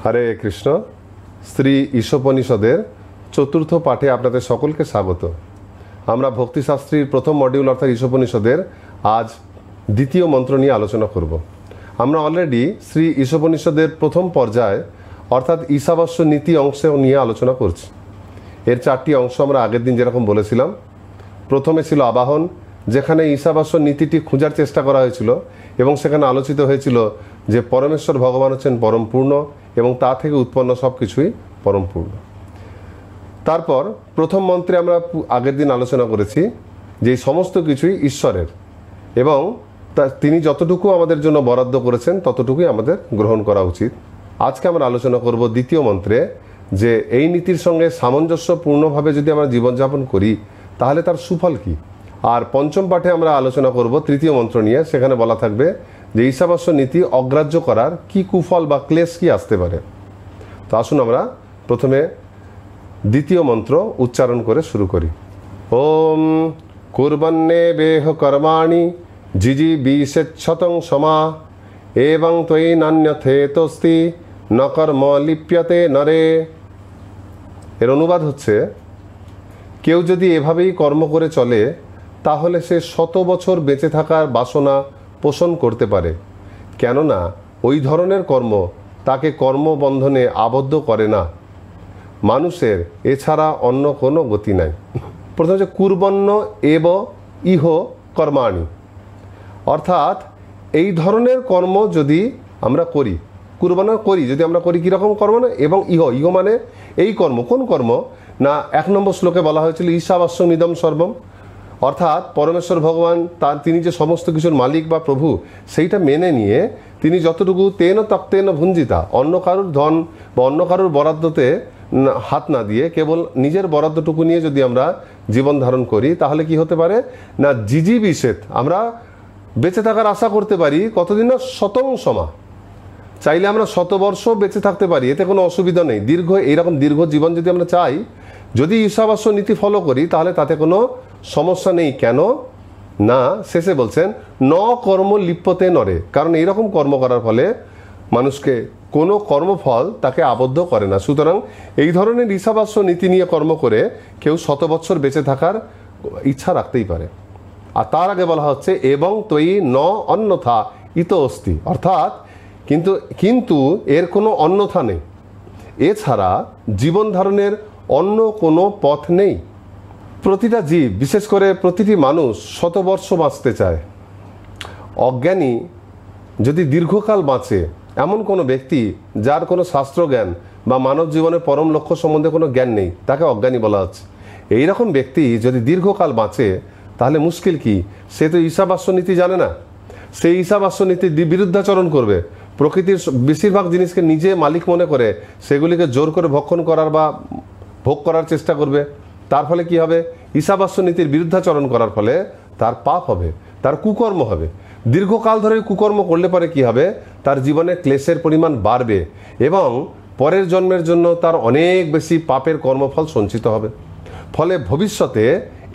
হরে কৃষ্ণ। শ্রী ঈশোপনিষদের চতুর্থ পাঠে আপনাদের সকলকে স্বাগত। আমরা ভক্তিশাস্ত্রীর প্রথম মডিউল অর্থাৎ ঈশোপনিষদের আজ দ্বিতীয় মন্ত্র নিয়ে আলোচনা করব। আমরা অলরেডি শ্রী ঈশোপনিষদের প্রথম পর্যায়ে অর্থাৎ ঈশাবাস্য নীতি অংশ নিয়ে আলোচনা করছি। এর 4টি অংশ আমরা আগের দিন যেরকম বলেছিলাম। প্রথমে ছিল আবাহন, যেখানে ঈশাবাস্য নীতিটি খোঁজার চেষ্টা করা হয়েছিল এবং সেখানে আলোচিত হয়েছিল যে পরমেশ্বর ভগবান হচ্ছেন পরম পূর্ণ এবং তা থেকে উৎপন্ন সব কিছুই পরম পূর্ণ। তারপর প্রথম মন্ত্রে আমরা আগের দিন আলোচনা করেছি যে এই সমস্ত কিছুই ঈশ্বরের এবং তিনি যতটুকু আমাদের জন্য বরাদ্দ করেছেন ততটুকুই আমাদের গ্রহণ করা উচিত। আজকে আমরা আলোচনা করব দ্বিতীয় মন্ত্রে যে এই নীতির সঙ্গে সামঞ্জস্যপূর্ণভাবে যদি আমরা জীবনযাপন করি তাহলে তার সুফল কী। আর পঞ্চম পাঠে আমরা আলোচনা করব তৃতীয় মন্ত্র নিয়ে। সেখানে বলা থাকবে যে ঈশাবাস্য নীতি অগ্রাহ্য করার কি কুফল বা ক্লেশ কি আসতে পারে। তো আসুন আমরা প্রথমে দ্বিতীয় মন্ত্র উচ্চারণ করে শুরু করি। ওম কুর্বন্নে বেহ কর্মাণি জিজিবিষেচ্ছতং সমা এবং ত্বয়ি নান্যথেতস্তি ন কর্ম লিপ্যতে নরে। এর অনুবাদ হচ্ছে, কেউ যদি এভাবেই কর্ম করে চলে তাহলে সে 100 বছর বেঁচে থাকার বাসনা পোষণ করতে পারে, কেননা ওই ধরনের কর্ম তাকে কর্মবন্ধনে আবদ্ধ করে না। মানুষের এছাড়া অন্য কোনো গতি নাই। প্রথম হচ্ছে কুর্বন্ন এব ইহ কর্মাণি, অর্থাৎ এই ধরনের কর্ম যদি আমরা করি, কুর্বানা করি যদি আমরা করি কীরকম কর্ম না, এবং ইহ মানে এই কর্ম। কোন কর্ম না, 1 নম্বর শ্লোকে বলা হয়েছিল ঈশাবাস্যমিদম সর্বম, অর্থাৎ পরমেশ্বর ভগবান তিনি যে সমস্ত কিছুর মালিক বা প্রভু সেইটা মেনে নিয়ে তিনি যতটুকু তেন তক্তেন ভুঞ্জিতা, অন্য কারুর ধন বা অন্য কারুর বরাদ্দতে হাত না দিয়ে কেবল নিজের বরাদ্দটুকু নিয়ে যদি আমরা জীবন ধারণ করি তাহলে কি হতে পারে না, জিজিবিষেত আমরা বেঁচে থাকার আশা করতে পারি। কতদিন না, শতং সমা, চাইলে আমরা 100 বর্ষ বেঁচে থাকতে পারি, এতে কোনো অসুবিধা নেই। এইরকম দীর্ঘ জীবন যদি আমরা চাই, যদি ঈশাবাস্য নীতি ফলো করি তাহলে তাতে কোনো সমস্যা নেই। কেন না, শেষে বলছেন ন কর্ম লিপ্যতে নরে, কারণ এইরকম কর্ম করার ফলে মানুষকে কোনো কর্মফল তাকে আবদ্ধ করে না। সুতরাং এই ধরনের ঈশাবাস্য নীতি নিয়ে কর্ম করে কেউ 100 বছর বেঁচে থাকার ইচ্ছা রাখতেই পারে। আর তার আগে বলা হচ্ছে এবং তৈ ন অন্যথা ইত অস্তি, অর্থাৎ কিন্তু এর কোনো অন্যথা নেই, এছাড়া জীবন ধারণের অন্য কোনো পথ নেই। প্রতিটা জীব, বিশেষ করে প্রতিটি মানুষ 100 বর্ষ বাঁচতে চায়। অজ্ঞানী যদি দীর্ঘকাল বাঁচে, এমন কোনো ব্যক্তি যার কোনো শাস্ত্রজ্ঞান বা মানব জীবনের পরম লক্ষ্য সম্বন্ধে কোনো জ্ঞান নেই, তাকে অজ্ঞানী বলা হচ্ছে। এইরকম ব্যক্তি যদি দীর্ঘকাল বাঁচে তাহলে মুশকিল কি, সে তো ঈশাবাস্য নীতি জানে না, সেই ঈশাবাস্য নীতির বিরুদ্ধাচরণ করবে। প্রকৃতির বেশিরভাগ জিনিসকে নিজে মালিক মনে করে সেগুলিকে জোর করে ভক্ষণ করার বা ভোগ করার চেষ্টা করবে। তার ফলে কি হবে, ঈশাবাস্য নীতির বিরুদ্ধাচরণ করার ফলে তার পাপ হবে, তার কুকর্ম হবে। দীর্ঘকাল ধরে কুকর্ম করলে পরে কি হবে, তার জীবনে ক্লেশের পরিমাণ বাড়বে এবং পরের জন্মের জন্য তার অনেক বেশি পাপের কর্মফল সঞ্চিত হবে। ফলে ভবিষ্যতে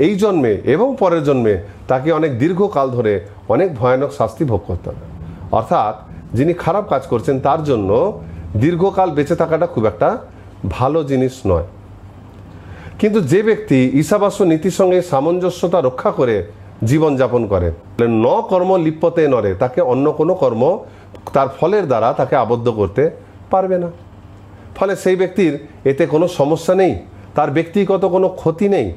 এই জন্মে এবং পরের জন্মে তাকে অনেক দীর্ঘকাল ধরে অনেক ভয়ানক শাস্তি ভোগ করতে হবে। অর্থাৎ যিনি খারাপ কাজ করছেন তার জন্য দীর্ঘকাল বেঁচে থাকাটা খুব একটা ভালো জিনিস নয়। কিন্তু যে ব্যক্তি ঈশাবাস্য নীতির সঙ্গে সামঞ্জস্যতা রক্ষা করে জীবনযাপন করে, ন কর্ম লিপ্যতে নরে, তাকে অন্য কোনো কর্ম তার ফলের দ্বারা তাকে আবদ্ধ করতে পারবে না। ফলে সেই ব্যক্তির এতে কোনো সমস্যা নেই, তার ব্যক্তিগত কোনো ক্ষতি নেই।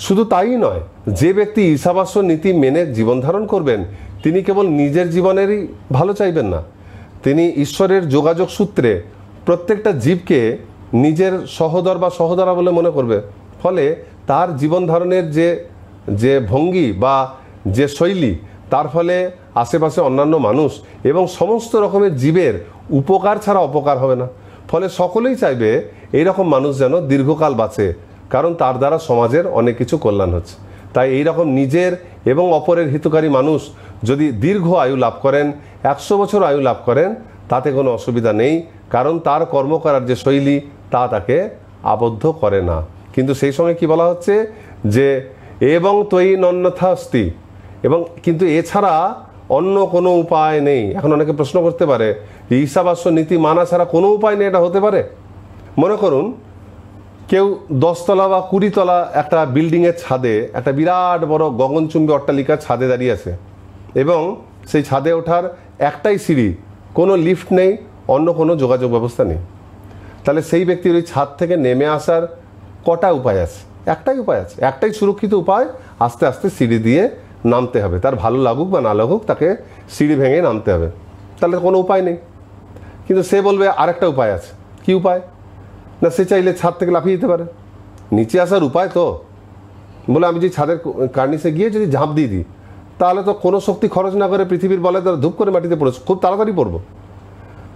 শুধু তাই নয়, যে ব্যক্তি ঈশাবাস্য নীতি মেনে জীবন ধারণ করবেন তিনি কেবল নিজের জীবনেরই ভালো চাইবেন না, তিনি ঈশ্বরের যোগাযোগ সূত্রে প্রত্যেকটা জীবকে নিজের সহোদর বা সহোদরা বলে মনে করবে। ফলে তার জীবন ধারণের যে ভঙ্গি বা যে শৈলী, তার ফলে আশেপাশে অন্যান্য মানুষ এবং সমস্ত রকমের জীবের উপকার ছাড়া অপকার হবে না। ফলে সকলেই চাইবে এইরকম মানুষ যেন দীর্ঘকাল বাঁচে, কারণ তার দ্বারা সমাজের অনেক কিছু কল্যাণ হচ্ছে। তাই এইরকম নিজের এবং অপরের হিতকারী মানুষ যদি দীর্ঘ আয়ু লাভ করেন, 100 বছর আয়ু লাভ করেন, তাতে কোনো অসুবিধা নেই, কারণ তার কর্ম করার যে শৈলী তা তাকে আবদ্ধ করে না। কিন্তু সেই সঙ্গে কি বলা হচ্ছে যে এবং তৈ নন্যথা অস্তি, এবং কিন্তু এছাড়া অন্য কোনো উপায় নেই। এখন অনেকে প্রশ্ন করতে পারে ঈশাবাস্য নীতি মানা ছাড়া কোনো উপায় নেই, এটা হতে পারে? মনে করুন কেউ 10 তলা বা 20 তলা একটা বিল্ডিংয়ের ছাদে একটা বিরাট বড় গগনচুম্বী অট্টালিকার ছাদে দাঁড়িয়ে আছে এবং সেই ছাদে ওঠার একটাই সিঁড়ি, কোনো লিফট নেই, অন্য কোনো যোগাযোগ ব্যবস্থা নেই। তাহলে সেই ব্যক্তির ওই ছাদ থেকে নেমে আসার কটা উপায় আছে? একটাই উপায় আছে, একটাই সুরক্ষিত উপায়, আস্তে আস্তে সিঁড়ি দিয়ে নামতে হবে। তার ভালো লাগুক বা না লাগুক তাকে সিঁড়ি ভেঙে নামতে হবে। তাহলে কোনো উপায় নেই। কিন্তু সে বলবে আরেকটা উপায় আছে। কি উপায়? না, সে চাইলে ছাদ থেকে লাফিয়ে যেতে পারে। নিচে আসার উপায় তো বলে আমি যে ছাদের কার্নিসে গিয়ে যদি ঝাঁপ দিয়ে দিই তাহলে তো কোনো শক্তি খরচ না করে পৃথিবীর বলে তারা ধূপ করে মাটিতে পড়েছে, খুব তাড়াতাড়ি পড়বো।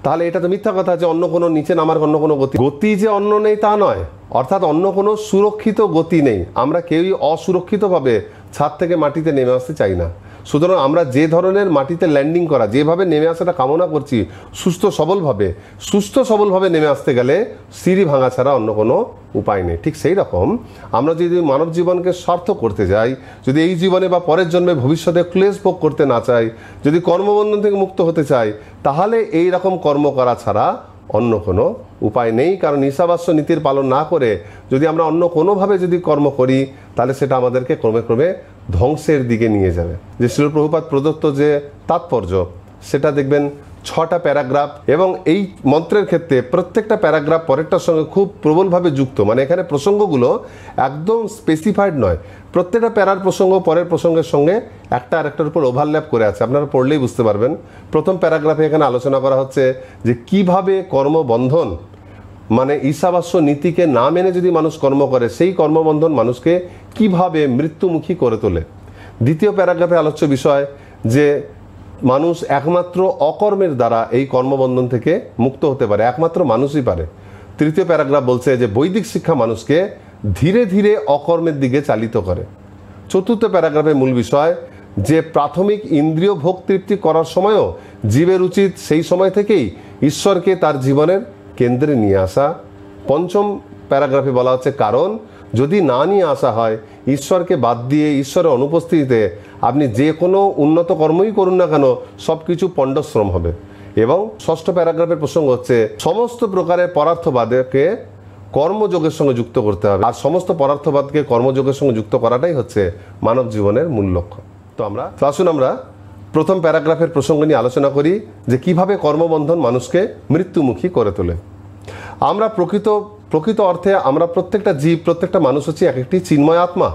তাহলে এটা তো মিথ্যা কথা যে অন্য কোনো নিচে নামার অন্য কোনো গতি যে অন্য নেই তা নয়, অর্থাৎ অন্য কোনো সুরক্ষিত গতি নেই। আমরা কেউই অসুরক্ষিতভাবে ছাদ থেকে মাটিতে নেমে আসতে চাই না। সুতরাং আমরা যে ধরনের মাটিতে ল্যান্ডিং করা, যেভাবে নেমে আসাটা কামনা করছি সুস্থ সবলভাবে নেমে আসতে গেলে সিঁড়ি ভাঙা ছাড়া অন্য কোনো উপায় নেই। ঠিক সেই রকম আমরা যদি মানব জীবনকে সার্থক করতে যাই, যদি এই জীবনে বা পরের জন্মে ভবিষ্যতে ক্লেশ ভোগ করতে না চাই, যদি কর্মবন্ধন থেকে মুক্ত হতে চাই, তাহলে এই রকম কর্ম করা ছাড়া অন্য কোনো উপায় নেই। কারণ ঈশাবাস্য নীতির পালন না করে যদি আমরা অন্য কোনোভাবে যদি কর্ম করি তাহলে সেটা আমাদেরকে ক্রমে ক্রমে ধ্বংসের দিকে নিয়ে যাবে। যে শ্রীল প্রভুপাদ প্রদত্ত যে তাৎপর্য সেটা দেখবেন 6টা প্যারাগ্রাফ, এবং এই মন্ত্রের ক্ষেত্রে প্রত্যেকটা প্যারাগ্রাফ পরেরটার সঙ্গে খুব প্রবলভাবে যুক্ত। মানে এখানে প্রসঙ্গগুলো একদম স্পেসিফাইড নয়, প্রত্যেকটা প্যারার প্রসঙ্গ পরের প্রসঙ্গের সঙ্গে একটা আরেকটার উপর ওভারল্যাপ করে আছে। আপনারা পড়লেই বুঝতে পারবেন। প্রথম প্যারাগ্রাফে এখানে আলোচনা করা হচ্ছে যে কিভাবে কর্মবন্ধন, মানে ঈশাবাস্য নীতিকে না মেনে যদি মানুষ কর্ম করে সেই কর্মবন্ধন মানুষকে কিভাবে মৃত্যুমুখী করে তোলে। দ্বিতীয় প্যারাগ্রাফে আলোচ্য বিষয় যে মানুষ একমাত্র অকর্মের দ্বারা এই কর্মবন্ধন থেকে মুক্ত হতে পারে, একমাত্র মানুষই পারে। তৃতীয় প্যারাগ্রাফ বলছে যে বৈদিক শিক্ষা মানুষকে ধীরে ধীরে অকর্মের দিকে চালিত করে। চতুর্থ প্যারাগ্রাফের মূল বিষয় যে প্রাথমিক ইন্দ্রিয় ভোগ তৃপ্তি করার সময়ও জীবের উচিত সেই সময় থেকেই ঈশ্বরকে তার জীবনের কেন্দ্রে নিয়ে আসা। পঞ্চম প্যারাগ্রাফে বলা হচ্ছে কারণ যদি না নিয়ে আসা হয় ঈশ্বরকে বাদ দিয়ে ঈশ্বরের অনুপস্থিতিতে আপনি যে কোনো উন্নত কর্মই করুন না কেন সব কিছু পণ্ডশ্রম হবে। এবং ষষ্ঠ প্যারাগ্রাফের প্রসঙ্গ হচ্ছে সমস্ত প্রকারের পরার্থবাদকে কর্মযোগের সঙ্গে যুক্ত করতে হবে, আর সমস্ত পরার্থবাদকে কর্মযোগের সঙ্গে যুক্ত করাটাই হচ্ছে মানব জীবনের মূল লক্ষ্য। তো আসুন আমরা প্রথম প্যারাগ্রাফের প্রসঙ্গ নিয়ে আলোচনা করি যে কিভাবে কর্মবন্ধন মানুষকে মৃত্যুমুখী করে তোলে। আমরা প্রকৃত অর্থে আমরা প্রত্যেকটা জীব, প্রত্যেকটা মানুষ হচ্ছে এক একটি চিন্ময় আত্মা।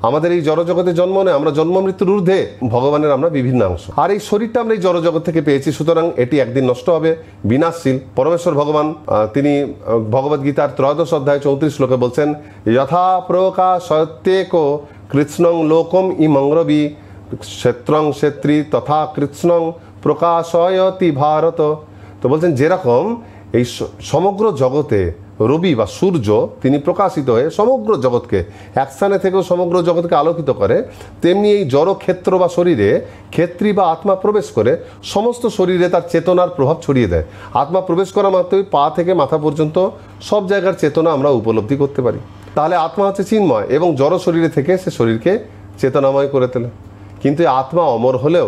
আমাদের এই জড়জগতে জন্ম নেয়, আমরা জন্ম মৃত্যুর ঊর্ধ্বে ভগবানের আমরা বিভিন্ন অংশ, আর এই শরীরটা আমরা এই জড়জগৎ থেকে পেয়েছি, সুতরাং এটি একদিন নষ্ট হবে, বিনাশশীল। পরমেশ্বর ভগবান তিনি ভগবদ্গীতার 13 অধ্যায় 34 শ্লোকে বলছেন যথা প্রকাশত্যেক কৃষ্ণং লোকম ইমংরবি ক্ষেত্রং ক্ষেত্রী তথা কৃষ্ণং প্রকাশয়তি ভারত। তো বলছেন যেরকম এই সমগ্র জগতে রবি বা সূর্য তিনি প্রকাশিত হয়ে সমগ্র জগৎকে এক স্থানে থেকেও সমগ্র জগৎকে আলোকিত করে, তেমনি এই জড় ক্ষেত্র বা শরীরে ক্ষেত্রী বা আত্মা প্রবেশ করে সমস্ত শরীরে তার চেতনার প্রভাব ছড়িয়ে দেয়। আত্মা প্রবেশ করা মাত্রই পা থেকে মাথা পর্যন্ত সব জায়গার চেতনা আমরা উপলব্ধি করতে পারি। তাহলে আত্মা হচ্ছে চিন্ময় এবং জড় শরীরে থেকে সে শরীরকে চেতনাময় করে তোলে। কিন্তু আত্মা অমর হলেও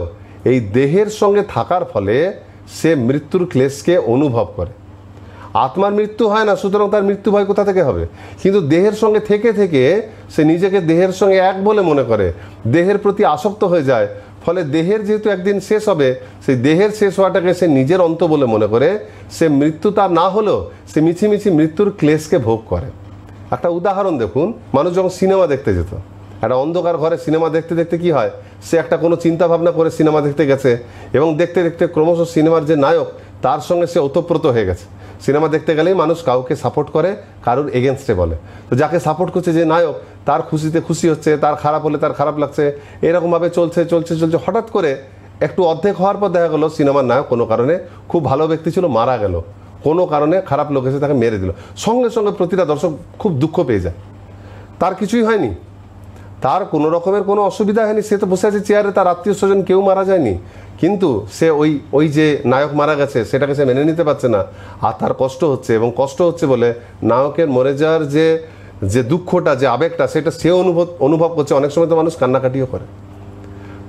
এই দেহের সঙ্গে থাকার ফলে সে মৃত্যুর ক্লেশকে অনুভব করে। আত্মার মৃত্যু হয় না, সুতরাং তার মৃত্যু ভয় কোথা থেকে হবে? কিন্তু দেহের সঙ্গে থেকে থেকে সে নিজেকে দেহের সঙ্গে এক বলে মনে করে, দেহের প্রতি আসক্ত হয়ে যায়। ফলে দেহের যেহেতু একদিন শেষ হবে, সেই দেহের শেষ হওয়াটাকে সে নিজের অন্ত বলে মনে করে সে মৃত্যু তার না হলেও সে মিছিমিছি মৃত্যুর ক্লেশকে ভোগ করে। একটা উদাহরণ দেখুন, মানুষ যখন সিনেমা দেখতে যেত, একটা অন্ধকার ঘরে সিনেমা দেখতে দেখতে কি হয়, সে একটা কোনো চিন্তা ভাবনা করে সিনেমা দেখতে গেছে এবং দেখতে দেখতে ক্রমশ সিনেমার যে নায়ক তার সঙ্গে সে ওতপ্রোত হয়ে গেছে। সিনেমা দেখতে গেলেই মানুষ কাউকে সাপোর্ট করে, কারোর এগেনস্টে বলে। তো যাকে সাপোর্ট করছে যে নায়ক, তার খুশিতে খুশি হচ্ছে, তার খারাপ হলে তার খারাপ লাগছে, এরকমভাবে চলছে চলছে চলছে। হঠাৎ করে একটু অর্ধেক হওয়ার পর দেখা গেলো সিনেমার নায়ক কোনো কারণে, খুব ভালো ব্যক্তি ছিল, মারা গেল, কোনো কারণে খারাপ লোক এসে তাকে মেরে দিল। সঙ্গে সঙ্গে প্রতিটা দর্শক খুব দুঃখ পেয়ে যায়। তার কিছুই হয়নি, তার কোনো রকমের কোনো অসুবিধা হয়নি, সে তো বসে আছে চেয়ারে, তার আত্মীয় স্বজন কেউ মারা যায়নি, কিন্তু সে ওই যে নায়ক মারা গেছে সেটাকে সে মেনে নিতে পারছে না, আর তার কষ্ট হচ্ছে। এবং কষ্ট হচ্ছে বলে নায়কের মরে যাওয়ার যে দুঃখটা, যে আবেগটা, সেটা সে অনুভব করছে। অনেক সময় তো মানুষ কান্নাকাটিও করে।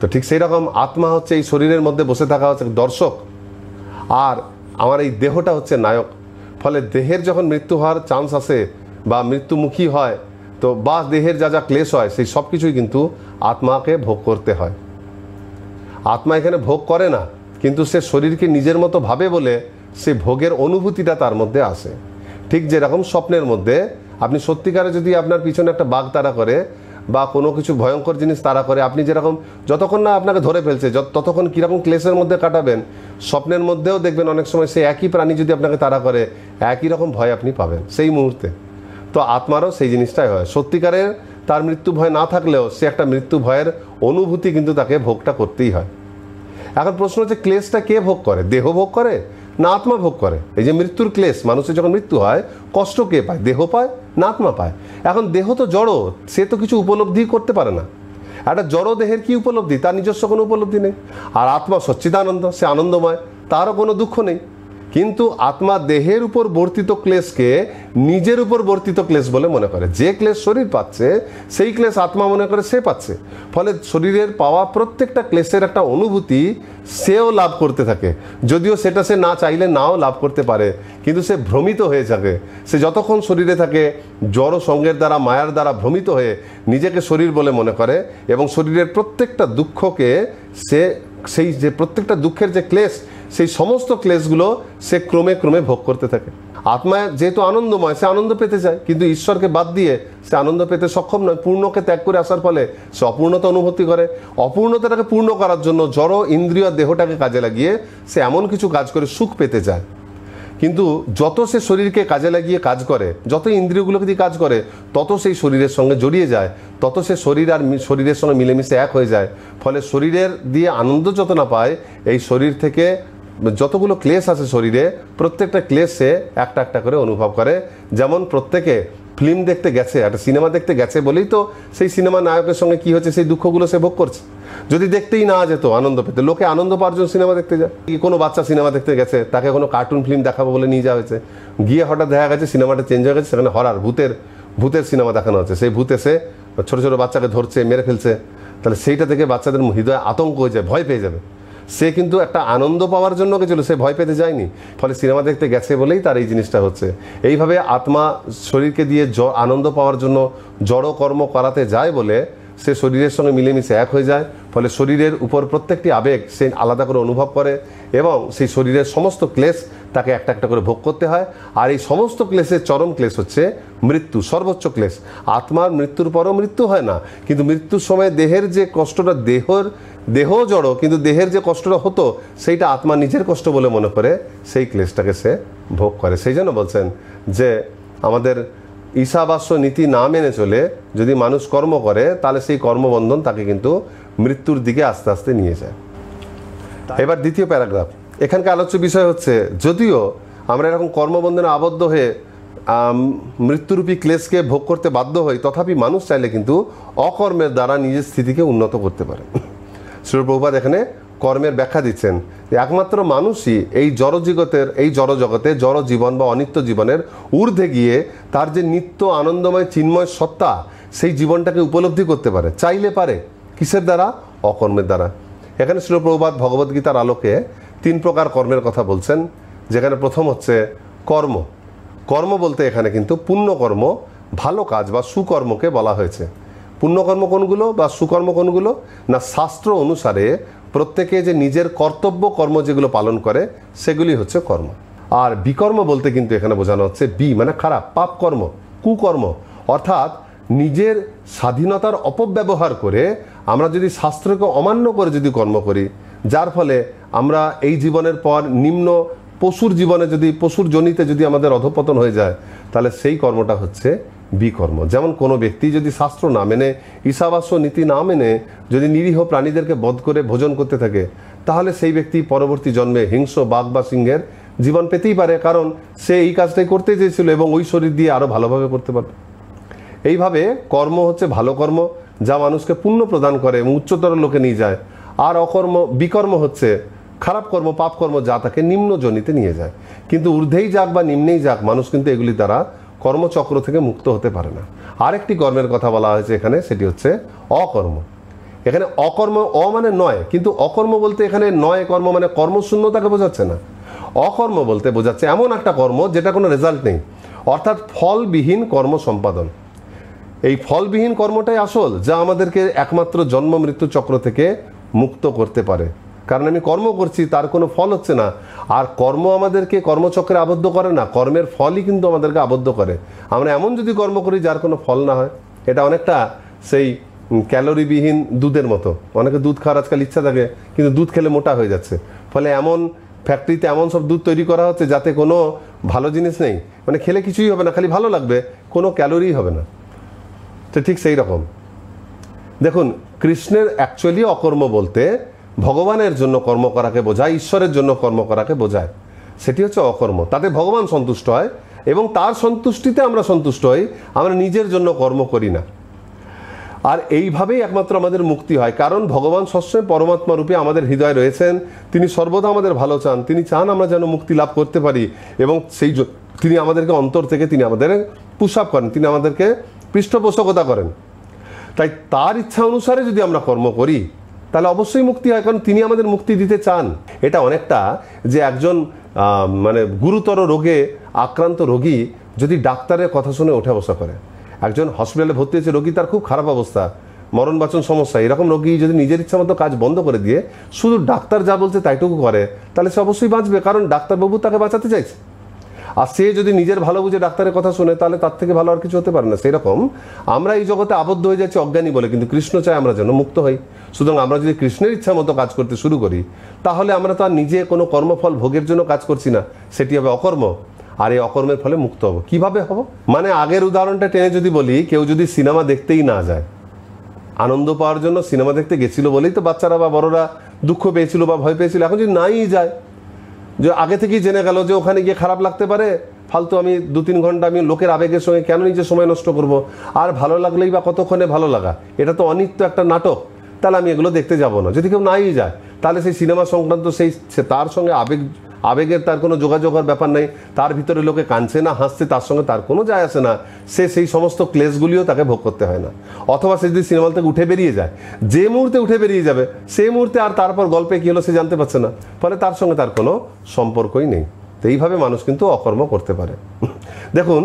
তো ঠিক সেই রকম আত্মা হচ্ছে এই শরীরের মধ্যে বসে থাকা হচ্ছে দর্শক, আর আমার এই দেহটা হচ্ছে নায়ক। ফলে দেহের যখন মৃত্যু হওয়ার চান্স আসে বা মৃত্যুমুখী হয়, তো বা দেহের যা যা ক্লেশ হয় সেই সব কিছুই কিন্তু আত্মাকে ভোগ করতে হয়। আত্মা এখানে ভোগ করে না, কিন্তু সে শরীরকে নিজের মতো ভাবে বলে সে ভোগের অনুভূতিটা তার মধ্যে আসে। ঠিক যেরকম স্বপ্নের মধ্যে আপনি সত্যিকারে যদি আপনার পিছনে একটা বাঘ তাড়া করে বা কোনো কিছু ভয়ঙ্কর জিনিস তাড়া করে, আপনি যেরকম যতক্ষণ না আপনাকে ধরে ফেলছে ততক্ষণ কীরকম ক্লেশের মধ্যে কাটাবেন, স্বপ্নের মধ্যেও দেখবেন অনেক সময় সে একই প্রাণী যদি আপনাকে তাড়া করে একই রকম ভয় আপনি পাবেন সেই মুহূর্তে। তো আত্মারও সেই জিনিসটাই হয়। সত্যিকারের তার মৃত্যু ভয় না থাকলেও সে একটা মৃত্যু ভয়ের অনুভূতি কিন্তু তাকে ভোগটা করতেই হয়। এখন প্রশ্ন হচ্ছে ক্লেশটা কে ভোগ করে? দেহ ভোগ করে না আত্মা ভোগ করে? এই যে মৃত্যুর ক্লেশ, মানুষের যখন মৃত্যু হয় কষ্ট কে পায়? দেহ পায় না আত্মা পায়? এখন দেহ তো জড়ো, সে তো কিছু উপলব্ধি করতে পারে না। একটা জড়ো দেহের কি উপলব্ধি? তার নিজস্ব কোনো উপলব্ধি নেই। আর আত্মা সচ্চিদানন্দ, সে আনন্দময়, তারও কোনো দুঃখ নেই। কিন্তু আত্মা দেহের উপর বর্তিত ক্লেশকে নিজের উপর বর্তিত ক্লেশ বলে মনে করে। যে ক্লেশ শরীর পাচ্ছে সেই ক্লেশ আত্মা মনে করে সে পাচ্ছে। ফলে শরীরের পাওয়া প্রত্যেকটা ক্লেশের একটা অনুভূতি সেও লাভ করতে থাকে, যদিও সেটা সে না চাইলে নাও লাভ করতে পারে, কিন্তু সে ভ্রমিত হয়ে থাকে। সে যতক্ষণ শরীরে থাকে জড় সঙ্গের দ্বারা, মায়ার দ্বারা ভ্রমিত হয়ে নিজেকে শরীর বলে মনে করে এবং শরীরের প্রত্যেকটা দুঃখকে সে সেই যে প্রত্যেকটা দুঃখের যে ক্লেশ, সেই সমস্ত ক্লেশগুলো সে ক্রমে ক্রমে ভোগ করতে থাকে। আত্মা যেহেতু আনন্দময়, সে আনন্দ পেতে চায়, কিন্তু ঈশ্বরকে বাদ দিয়ে সে আনন্দ পেতে সক্ষম নয়। পূর্ণকে ত্যাগ করে আসার ফলে সে অপূর্ণতা অনুভূতি করে। অপূর্ণতাটাকে পূর্ণ করার জন্য জড় ইন্দ্রিয় দেহটাকে কাজে লাগিয়ে সে এমন কিছু কাজ করে সুখ পেতে চায়। কিন্তু যত সে শরীরকে কাজে লাগিয়ে কাজ করে, যত ইন্দ্রিয়গুলোকে দিয়ে কাজ করে, তত সেই শরীরের সঙ্গে জড়িয়ে যায়, তত সে শরীর আর শরীরের সঙ্গে মিলেমিশে এক হয়ে যায়। ফলে শরীরের দিয়ে আনন্দ যত না পায়, এই শরীর থেকে যতগুলো ক্লেশ আছে শরীরে, প্রত্যেকটা ক্লেশ সে একটা একটা করে অনুভব করে। যেমন প্রত্যেকে ফিল্ম দেখতে গেছে, একটা সিনেমা দেখতে গেছে বলেই তো সেই সিনেমা নায়কের সঙ্গে কি হচ্ছে সেই দুঃখগুলো সে ভোগ করছে। যদি দেখতেই না যেত আনন্দ পেতে, লোকে আনন্দ পাওয়ার জন্য সিনেমা দেখতে যায়। কোনো বাচ্চা সিনেমা দেখতে গেছে, তাকে কোনো কার্টুন ফিল্ম দেখাবো বলে নিয়ে যাওয়া হয়েছে, গিয়ে হঠাৎ দেখা গেছে সিনেমাটা চেঞ্জ হয়ে গেছে, সেখানে হরার ভূতের সিনেমা দেখানো হচ্ছে। সেই ভূত এসে ছোটো ছোটো বাচ্চাকে ধরছে, মেরে ফেলছে। তাহলে সেইটা থেকে বাচ্চাদের হৃদয়ে আতঙ্ক হয়ে যায়, ভয় পেয়ে যাবে। সে কিন্তু একটা আনন্দ পাওয়ার জন্য গেছিল, সে ভয় পেতে যায়নি। ফলে সিনেমা দেখতে গেছে বলেই তার এই জিনিসটা হচ্ছে। এইভাবে আত্মা শরীরকে দিয়ে আনন্দ পাওয়ার জন্য জড় কর্ম করাতে যায় বলে সে শরীরের সঙ্গে মিলেমিশে এক হয়ে যায়। ফলে শরীরের উপর প্রত্যেকটি আবেগ সে আলাদা করে অনুভব করে এবং সেই শরীরের সমস্ত ক্লেশ তাকে একটা একটা করে ভোগ করতে হয়। আর এই সমস্ত ক্লেশের চরম ক্লেশ হচ্ছে মৃত্যু, সর্বোচ্চ ক্লেশ। আত্মার মৃত্যুর পরও মৃত্যু হয় না, কিন্তু মৃত্যুর সময় দেহের যে কষ্টটা, দেহ জড়ো, কিন্তু দেহের যে কষ্টটা হতো সেইটা আত্মা নিজের কষ্ট বলে মনে করে সেই ক্লেশটাকে সে ভোগ করে। সেই জন্য বলছেন যে আমাদের ঈশাবাস্য নীতি না মেনে চলে যদি মানুষ কর্ম করে, তাহলে সেই কর্মবন্ধন তাকে কিন্তু মৃত্যুর দিকে আস্তে আস্তে নিয়ে যায়। এবার দ্বিতীয় প্যারাগ্রাফ, এখানকার আলোচ্য বিষয় হচ্ছে, যদিও আমরা এরকম কর্মবন্ধনে আবদ্ধ হয়ে মৃত্যুরূপী ক্লেশকে ভোগ করতে বাধ্য হই, তথাপি মানুষ চাইলে কিন্তু অকর্মের দ্বারা নিজের স্থিতিকে উন্নত করতে পারে। শ্রী প্রভুপাদ এখানে কর্মের ব্যাখ্যা দিচ্ছেন যে একমাত্র মানুষই এই জড় জগতে জড় জীবন বা অনিত্য জীবনের ঊর্ধ্বে গিয়ে তার যে নিত্য আনন্দময় চিন্ময় সত্তা, সেই জীবনটাকে উপলব্ধি করতে পারে। চাইলে পারে, কিসের দ্বারা? অকর্মের দ্বারা। এখানে শ্রী প্রভুপাদ ভগবদ্গীতার আলোকে 3 প্রকার কর্মের কথা বলছেন, যেখানে প্রথম হচ্ছে কর্ম। কর্ম বলতে এখানে কিন্তু পুণ্যকর্ম, ভালো কাজ বা সুকর্মকে বলা হয়েছে। পুণ্যকর্ম কোনগুলো বা সুকর্ম কোনগুলো? না, শাস্ত্র অনুসারে প্রত্যেকে যে নিজের কর্তব্য কর্ম যেগুলো পালন করে সেগুলি হচ্ছে কর্ম। আর বিকর্ম বলতে কিন্তু এখানে বোঝানো হচ্ছে মানে খারাপ, পাপ কর্ম, কুকর্ম। অর্থাৎ নিজের স্বাধীনতার অপব্যবহার করে আমরা যদি শাস্ত্রকে অমান্য করে যদি কর্ম করি, যার ফলে আমরা এই জীবনের পর নিম্ন পশুর জীবনে পশুর জনিতে যদি আমাদের অধঃপতন হয়ে যায়, তাহলে সেই কর্মটা হচ্ছে বিকর্ম। যেমন কোনো ব্যক্তি যদি শাস্ত্র না মেনে, ঈশাবাস্য নীতি না মেনে যদি নিরীহ প্রাণীদেরকে বধ করে ভোজন করতে থাকে, তাহলে সেই ব্যক্তি পরবর্তী জন্মে হিংস্র বাঘ বা সিংহের জীবন পেতেই পারে, কারণ সে এই কাজটাই করতে চেয়েছিল এবং ওই শরীর দিয়ে আরও ভালোভাবে করতে পারবে। এইভাবে কর্ম হচ্ছে ভালো কর্ম, যা মানুষকে পুণ্য প্রদান করে এবং উচ্চতর লোকে নিয়ে যায়। আর বিকর্ম হচ্ছে খারাপ কর্ম, পাপ কর্ম, যা তাকে নিম্ন জনিতে নিয়ে যায়। কিন্তু ঊর্ধ্বেই যাক বা নিম্নেই যাক, মানুষ কিন্তু এগুলি দ্বারা কর্মচক্র থেকে মুক্ত হতে পারে না। আরেকটি কর্মের কথা বলা হয়েছে এখানে, সেটি হচ্ছে অকর্ম। এখানে অকর্ম, অ মানে নয়, কিন্তু অকর্ম বলতে এখানে নয় কর্ম মানে কর্মশূন্যতাকে বোঝাচ্ছে না। অকর্ম বলতে বোঝাচ্ছে এমন একটা কর্ম যেটা কোনো রেজাল্ট নেই, অর্থাৎ ফলবিহীন কর্ম সম্পাদন। এই ফলবিহীন কর্মটাই আসল, যা আমাদেরকে একমাত্র জন্ম মৃত্যু চক্র থেকে মুক্ত করতে পারে। কারণ আমি কর্ম করছি, তার কোনো ফল হচ্ছে না। আর কর্ম আমাদেরকে কর্মচক্রে আবদ্ধ করে না, কর্মের ফলই কিন্তু আমাদেরকে আবদ্ধ করে। আমরা এমন যদি কর্ম করি যার কোনো ফল না হয়, এটা অনেকটা সেই ক্যালোরিবিহীন দুধের মতো। অনেকে দুধ খাওয়ার আজকাল ইচ্ছা থাকে, কিন্তু দুধ খেলে মোটা হয়ে যাচ্ছে। ফলে এমন ফ্যাক্টরিতে এমন সব দুধ তৈরি করা হচ্ছে যাতে কোনো ভালো জিনিস নেই, মানে খেলে কিছুই হবে না, খালি ভালো লাগবে, কোনো ক্যালোরি হবে না। তো ঠিক সেই রকম দেখুন, কৃষ্ণের অ্যাকচুয়ালি অকর্ম বলতে ভগবানের জন্য কর্ম করাকে বোঝায়, ঈশ্বরের জন্য কর্ম করাকে বোঝায়। সেটি হচ্ছে অকর্ম। তাতে ভগবান সন্তুষ্ট হয় এবং তার সন্তুষ্টিতে আমরা সন্তুষ্ট হই, আমরা নিজের জন্য কর্ম করি না। আর এইভাবেই একমাত্র আমাদের মুক্তি হয়, কারণ ভগবান সবসময় পরমাত্মা রূপে আমাদের হৃদয়ে রয়েছেন। তিনি সর্বদা আমাদের ভালো চান, তিনি চান আমরা যেন মুক্তি লাভ করতে পারি, এবং সেই তিনি আমাদেরকে অন্তর থেকে তিনি আমাদের পুশ আপ করেন, তিনি আমাদেরকে পৃষ্ঠপোষকতা করেন। তাই তার ইচ্ছা অনুসারে যদি আমরা কর্ম করি তাহলে অবশ্যই মুক্তি হয়, কারণ তিনি আমাদের মুক্তি দিতে চান। এটা অনেকটা যে একজন মানে গুরুতর রোগে আক্রান্ত রোগী যদি ডাক্তারের কথা শুনে ওঠা বসা করে, একজন হসপিটালে ভর্তি হয়েছে রোগী, তার খুব খারাপ অবস্থা, মরণ বাঁচন সমস্যা, এরকম রোগী যদি নিজের ইচ্ছা মতো কাজ বন্ধ করে দিয়ে শুধু ডাক্তার যা বলছে তাইটুকু করে, তাহলে সে অবশ্যই বাঁচবে, কারণ ডাক্তারবাবু তাকে বাঁচাতে চাইছে। আর সে যদি নিজের ভালো বুঝে ডাক্তারের কথা শুনে, তাহলে তার থেকে ভালো আর কিছু হতে পারে না। সেই রকম আমরা এই জগতে আবদ্ধ হয়ে যাচ্ছি অজ্ঞানী বলে, কিন্তু কৃষ্ণ চায় আমরা যেন মুক্ত হই। সুতরাং আমরা যদি কৃষ্ণের ইচ্ছা মতো কাজ করতে শুরু করি, তাহলে আমরা তো আর নিজে কোনো কর্মফল ভোগের জন্য কাজ করছি না, সেটি হবে অকর্ম। আর এই অকর্মের ফলে মুক্ত হবো। কিভাবে হব? মানে আগের উদাহরণটা টেনে যদি বলি, কেউ যদি সিনেমা দেখতেই না যায়, আনন্দ পাওয়ার জন্য সিনেমা দেখতে গেছিল বলেই তো বাচ্চারা বা বড়রা দুঃখ পেয়েছিল বা ভয় পেয়েছিল। এখন যদি নাই যায়, যে আগে থেকেই জেনে গেল যে ওখানে গিয়ে খারাপ লাগতে পারে, ফালতু আমি 2-3 ঘন্টা আমি লোকের আবেগের সঙ্গে কেন নিজে সময় নষ্ট করব, আর ভালো লাগলেই বা কতক্ষণে ভালো লাগা, এটা তো অনিত্য একটা নাটক, তাহলে আমি এগুলো দেখতে যাব না। যদি কেউ নাই যায়, তাহলে সেই সিনেমা সংক্রান্ত সেই তার সঙ্গে আবেগের তার কোনো যোগাযোগ হওয়ার ব্যাপার নেই। তার ভিতরে লোকে কাঁদছে না হাসছে, তার সঙ্গে তার কোনো যায় আসে না। সে সেই সমস্ত ক্লেশগুলিও তাকে ভোগ করতে হয় না। অথবা সে যদি সিনেমা থেকে উঠে বেরিয়ে যায়, যে মুহূর্তে উঠে বেরিয়ে যাবে সেই মুহূর্তে আর তারপর গল্পে কী হলো সে জানতে পারছে না, ফলে তার সঙ্গে তার কোনো সম্পর্কই নেই। তো এইভাবে মানুষ কিন্তু অকর্ম করতে পারে। দেখুন,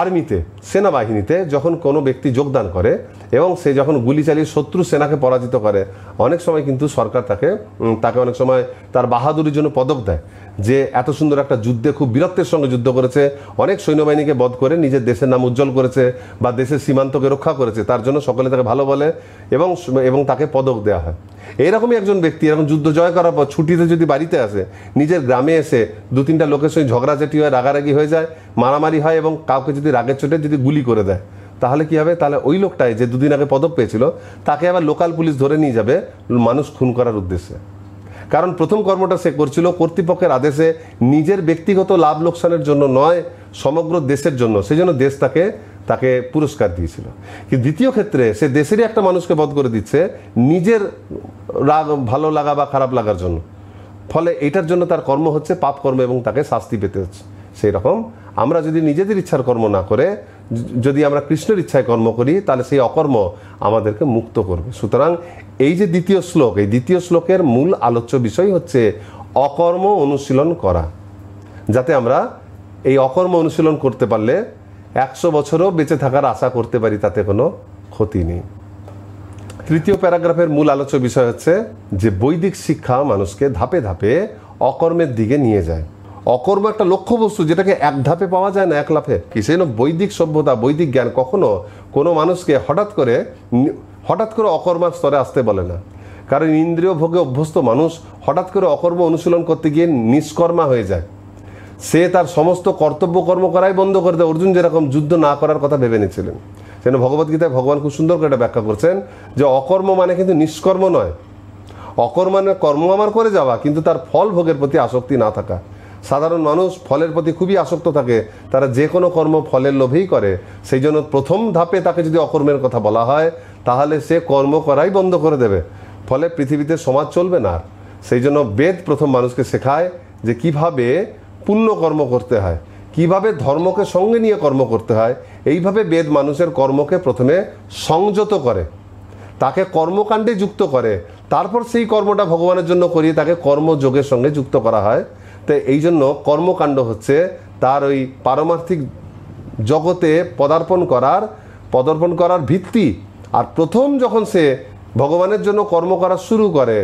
আর্মিতে, সেনাবাহিনীতে যখন কোনো ব্যক্তি যোগদান করে এবং সে যখন গুলি চালিয়ে শত্রু সেনাকে পরাজিত করে, অনেক সময় কিন্তু সরকার তাকে অনেক সময় তার বাহাদুরির জন্য পদক দেয়, যে এত সুন্দর একটা যুদ্ধে খুব বীরত্বের সঙ্গে যুদ্ধ করেছে, অনেক সৈন্যবাহিনীকে বধ করে নিজের দেশের নাম উজ্জ্বল করেছে বা দেশের সীমান্তকে রক্ষা করেছে, তার জন্য সকলে তাকে ভালো বলে এবং তাকে পদক দেওয়া হয়। এইরকমই একজন ব্যক্তি এরকম যুদ্ধ জয় করার পর ছুটিতে যদি বাড়িতে আসে, নিজের গ্রামে এসে 2-3টা লোকের সঙ্গে ঝগড়াঝাটি হয়, রাগারাগি হয়ে যায়, মারামারি হয়, এবং কাউকে যদি রাগের চোটে যদি গুলি করে দেয়, তাহলে কি হবে? তাহলে ওই লোকটাই যে 2 দিন আগে পদক পেয়েছিল, তাকে আবার লোকাল পুলিশ ধরে নিয়ে যাবে মানুষ খুন করার উদ্দেশ্যে। কারণ প্রথম কর্মটা সে করছিল কর্তৃপক্ষের আদেশে, নিজের ব্যক্তিগত লাভ লোকসানের জন্য নয়, সমগ্র দেশের জন্য। সেই জন্য দেশ তাকে পুরস্কার দিয়েছিল। কিন্তু দ্বিতীয় ক্ষেত্রে সে দেশেরই একটা মানুষকে বধ করে দিচ্ছে নিজের রাগ, ভালো লাগা বা খারাপ লাগার জন্য। ফলে এটার জন্য তার কর্ম হচ্ছে পাপ কর্ম এবং তাকে শাস্তি পেতে হচ্ছে। সেই রকম আমরা যদি নিজেদের ইচ্ছার কর্ম না করে যদি আমরা কৃষ্ণের ইচ্ছায় কর্ম করি, তাহলে সেই অকর্ম আমাদেরকে মুক্ত করবে। সুতরাং এই যে দ্বিতীয় শ্লোক, এই দ্বিতীয় শ্লোকের মূল আলোচ্য বিষয় হচ্ছে অকর্ম অনুশীলন করা, যাতে আমরা এই অকর্ম অনুশীলন করতে পারলে 100 বছরও বেঁচে থাকার আশা করতে পারি, তাতে কোনো ক্ষতি নেই। তৃতীয় প্যারাগ্রাফের মূল আলোচ্য বিষয় হচ্ছে যে বৈদিক শিক্ষা মানুষকে ধাপে ধাপে অকর্মের দিকে নিয়ে যায়। অকর্ম একটা লক্ষ্যবস্তু, যেটাকে এক ধাপে পাওয়া যায় না, এক লাফে। কি সেই জন্য বৈদিক সভ্যতা, বৈদিক জ্ঞান কখনো কোনো মানুষকে হঠাৎ করে অকর্মার স্তরে আসতে বলে না। কারণ ইন্দ্রিয় ভোগে অভ্যস্ত মানুষ হঠাৎ করে অকর্ম অনুশীলন করতে গিয়ে নিষ্কর্মা হয়ে যায়। সে তার সমস্ত কর্তব্য কর্ম করাই বন্ধ করে দেয়। অর্জুন যেরকম যুদ্ধ না করার কথা ভেবে নিয়েছিলেন, সেজন্য ভগবদ্গীতায় ভগবান খুব সুন্দর করে এটা ব্যাখ্যা করছেন যে অকর্ম মানে কিন্তু নিষ্কর্ম নয়। অকর্ম মানে কর্ম আমার করে যাওয়া, কিন্তু তার ফল ভোগের প্রতি আসক্তি না থাকা। সাধারণ মানুষ ফলের প্রতি খুবই আসক্ত থাকে, তারা যে কোনো কর্ম ফলের লোভেই করে। সেই জন্য প্রথম ধাপে তাকে যদি অকর্মের কথা বলা হয়, তাহলে সে কর্ম করাই বন্ধ করে দেবে, ফলে পৃথিবীতে সমাজ চলবে না। সেই জন্য বেদ প্রথম মানুষকে শেখায় যে কিভাবে পুণ্য কর্ম করতে হয়, কিভাবে ধর্মকে সঙ্গে নিয়ে কর্ম করতে হয়। এইভাবে বেদ মানুষের কর্মকে প্রথমে সংযত করে, তাকে কর্মকাণ্ডে যুক্ত করে, তারপর সেই কর্মটা ভগবানের জন্য করিয়ে তাকে কর্মযোগের সঙ্গে যুক্ত করা হয়। তো এই জন্য কর্মকাণ্ড হচ্ছে তার ওই পারমার্থিক জগতে পদার্পণ করার ভিত্তি। আর প্রথম যখন সে ভগবানের জন্য কর্ম করা শুরু করে,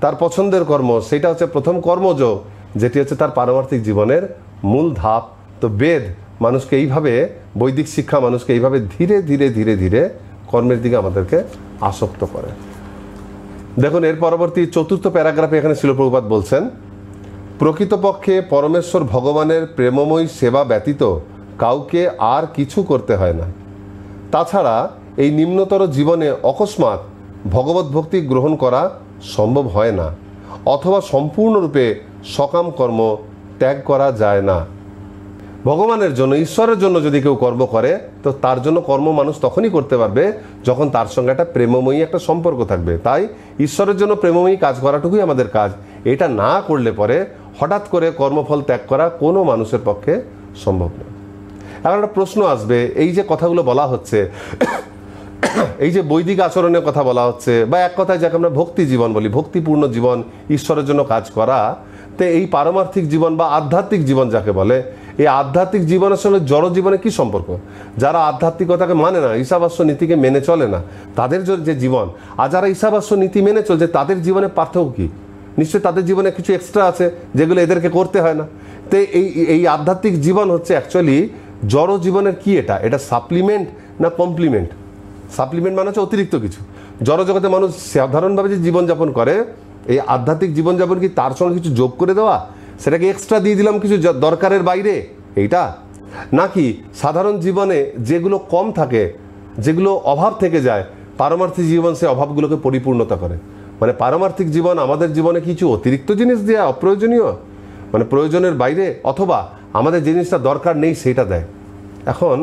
তার পছন্দের কর্ম, সেটা হচ্ছে প্রথম কর্মযোগ, যেটি হচ্ছে তার পারমার্থিক জীবনের মূল ধাপ। তো বেদ মানুষকে এইভাবে, বৈদিক শিক্ষা মানুষকে এইভাবে ধীরে ধীরে ধীরে ধীরে কর্মের দিকে আমাদেরকে আসক্ত করে। দেখুন এর পরবর্তী 4th প্যারাগ্রাফে এখানে শিল প্রভুপাদ বলছেন, প্রকৃতপক্ষে পরমেশ্বর ভগবানের প্রেমময়ী সেবা ব্যতীত কাউকে আর কিছু করতে হয় না। তাছাড়া এই নিম্নতর জীবনে অকস্মাৎ ভগবত ভক্তি গ্রহণ করা সম্ভব হয় না, অথবা সম্পূর্ণরূপে সকাম কর্ম ত্যাগ করা যায় না। ভগবানের জন্য, ঈশ্বরের জন্য যদি কেউ কর্ম করে, তো তার জন্য কর্ম মানুষ তখনই করতে পারবে যখন তার সঙ্গে একটা প্রেমময়ী একটা সম্পর্ক থাকবে। তাই ঈশ্বরের জন্য প্রেমময়ী কাজ করাটুকুই আমাদের কাজ। এটা না করলে পরে হঠাৎ করে কর্মফল ত্যাগ করা কোনো মানুষের পক্ষে সম্ভব নয়। এখন একটা প্রশ্ন আসবে, এই যে কথাগুলো বলা হচ্ছে, এই যে বৈদিক আচরণের কথা বলা হচ্ছে, বা এক কথায় যাকে আমরা ভক্তি জীবন বলি, ভক্তিপূর্ণ জীবন, ঈশ্বরের জন্য কাজ করা, তো এই পারমার্থিক জীবন বা আধ্যাত্মিক জীবন যাকে বলে, এই আধ্যাত্মিক জীবনের সঙ্গে জড় জীবনে কি সম্পর্ক? যারা আধ্যাত্মিকতাকে মানে না, ঈশাবাস্য নীতিকে মেনে চলে না, তাদের যে জীবন, আর যারা ঈশাবাস্য নীতি মেনে চলছে, তাদের জীবনে পার্থক্য কি? নিশ্চয়ই তাদের জীবনে কিছু এক্সট্রা আছে যেগুলো এদেরকে করতে হয় না। তো এই আধ্যাত্মিক জীবন হচ্ছে অ্যাকচুয়ালি জড় জীবনের কি? এটা সাপ্লিমেন্ট না কমপ্লিমেন্ট? সাপ্লিমেন্ট মানে হচ্ছে অতিরিক্ত কিছু। জড় জগতে মানুষ সাধারণভাবে যে জীবনযাপন করে, এই আধ্যাত্মিক জীবনযাপন কি তার সঙ্গে কিছু যোগ করে দেওয়া? সেটাকে এক্সট্রা দিয়ে দিলাম কিছু দরকারের বাইরে, এইটা? নাকি সাধারণ জীবনে যেগুলো কম থাকে, যেগুলো অভাব থেকে যায়, পারমার্থিক জীবন সে অভাবগুলোকে পরিপূর্ণতা করে? মানে পারমার্থিক জীবন আমাদের জীবনে কিছু অতিরিক্ত জিনিস দেয়া, অপ্রয়োজনীয়, মানে প্রয়োজনের বাইরে, অথবা আমাদের যে জিনিসটা দরকার নেই সেটা দেয়? এখন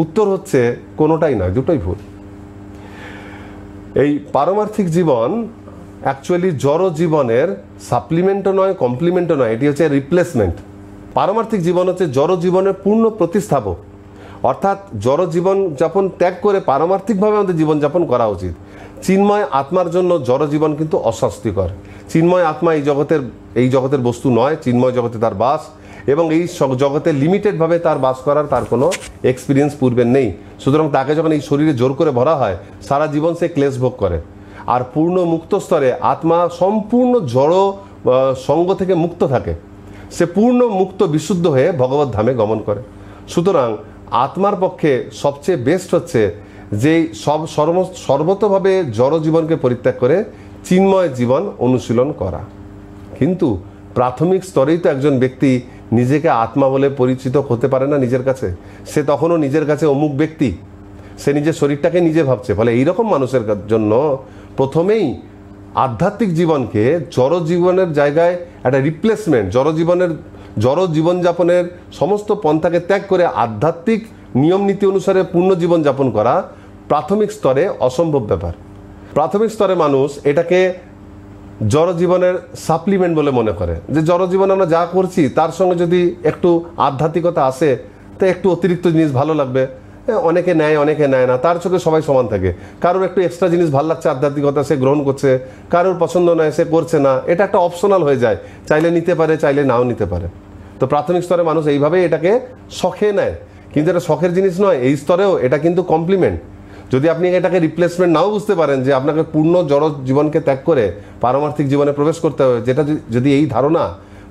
উত্তর হচ্ছে কোনোটাই নয়, দুটোই ভুল। এই পারমার্থিক জীবন অ্যাকচুয়ালি জড় জীবনের সাপ্লিমেন্টও নয়, কমপ্লিমেন্টও নয়, এটি হচ্ছে রিপ্লেসমেন্ট। পারমার্থিক জীবন হচ্ছে জড় জীবনের পূর্ণ প্রতিস্থাপক। অর্থাৎ জড় জীবন যাপন ত্যাগ করে পারমার্থিকভাবে আমাদের জীবনযাপন করা উচিত। চিন্ময় আত্মার জন্য জড় জীবন কিন্তু অস্বাস্থ্যকর। চিন্ময় আত্মা এই জগতের বস্তু নয়, চিন্ময় জগতে তার বাস, এবং এই জগতে লিমিটেডভাবে তার বাস করার তার কোনো এক্সপিরিয়েন্স পূর্বের নেই। সুতরাং তাকে যখন এই শরীরে জোর করে ভরা হয়, সারা জীবন সে ক্লেশ ভোগ করে। আর পূর্ণ মুক্ত স্তরে আত্মা সম্পূর্ণ জড় সঙ্গ থেকে মুক্ত থাকে, সে পূর্ণ মুক্ত বিশুদ্ধ হয়ে ভগবত ধামে গমন করে। সুতরাং আত্মার পক্ষে সবচেয়ে বেস্ট হচ্ছে যে সর্বতভাবে জড় জীবনকে পরিত্যাগ করে চিন্ময় জীবন অনুশীলন করা। কিন্তু প্রাথমিক স্তরেই তো একজন ব্যক্তি নিজেকে আত্মা বলে পরিচিত হতে পারে না নিজের কাছে। সে তখনও নিজের কাছে অমুক ব্যক্তি, সে নিজের শরীরটাকে নিজে ভাবছে। ফলে এইরকম মানুষের জন্য প্রথমেই আধ্যাত্মিক জীবনকে জড় জীবনের জায়গায় একটা রিপ্লেসমেন্ট, জড় জীবনযাপনের সমস্ত পন্থাকে ত্যাগ করে আধ্যাত্মিক নিয়ম নীতি অনুসারে পূর্ণ জীবনযাপন করা প্রাথমিক স্তরে অসম্ভব ব্যাপার। প্রাথমিক স্তরে মানুষ এটাকে জড় জীবনের সাপ্লিমেন্ট বলে মনে করে, যে জড় জীবনে আমরা যা করছি তার সঙ্গে যদি একটু আধ্যাত্মিকতা আসে তো একটু অতিরিক্ত জিনিস ভালো লাগবে। অনেকে নেয়, অনেকে নেয় না, তার চোখে সবাই সমান থাকে। কারোর একটু এক্সট্রা জিনিস ভালো লাগছে আধ্যাত্মিকতা, সে গ্রহণ করছে, কারোর পছন্দ নয়, সে করছে না। এটা একটা অপশনাল হয়ে যায়, চাইলে নিতে পারে, চাইলে নাও নিতে পারে। তো প্রাথমিক স্তরে মানুষ এইভাবেই এটাকে শখে নেয়, কিন্তু এটা শখের জিনিস নয়। এই স্তরেও এটা কিন্তু কমপ্লিমেন্ট। যদি আপনি এটাকে রিপ্লেসমেন্ট নাও বুঝতে পারেন যে আপনাকে পূর্ণ জড় জীবনকে ত্যাগ করে পারমার্থিক জীবনে প্রবেশ করতে হবে, যেটা যদি এই ধারণা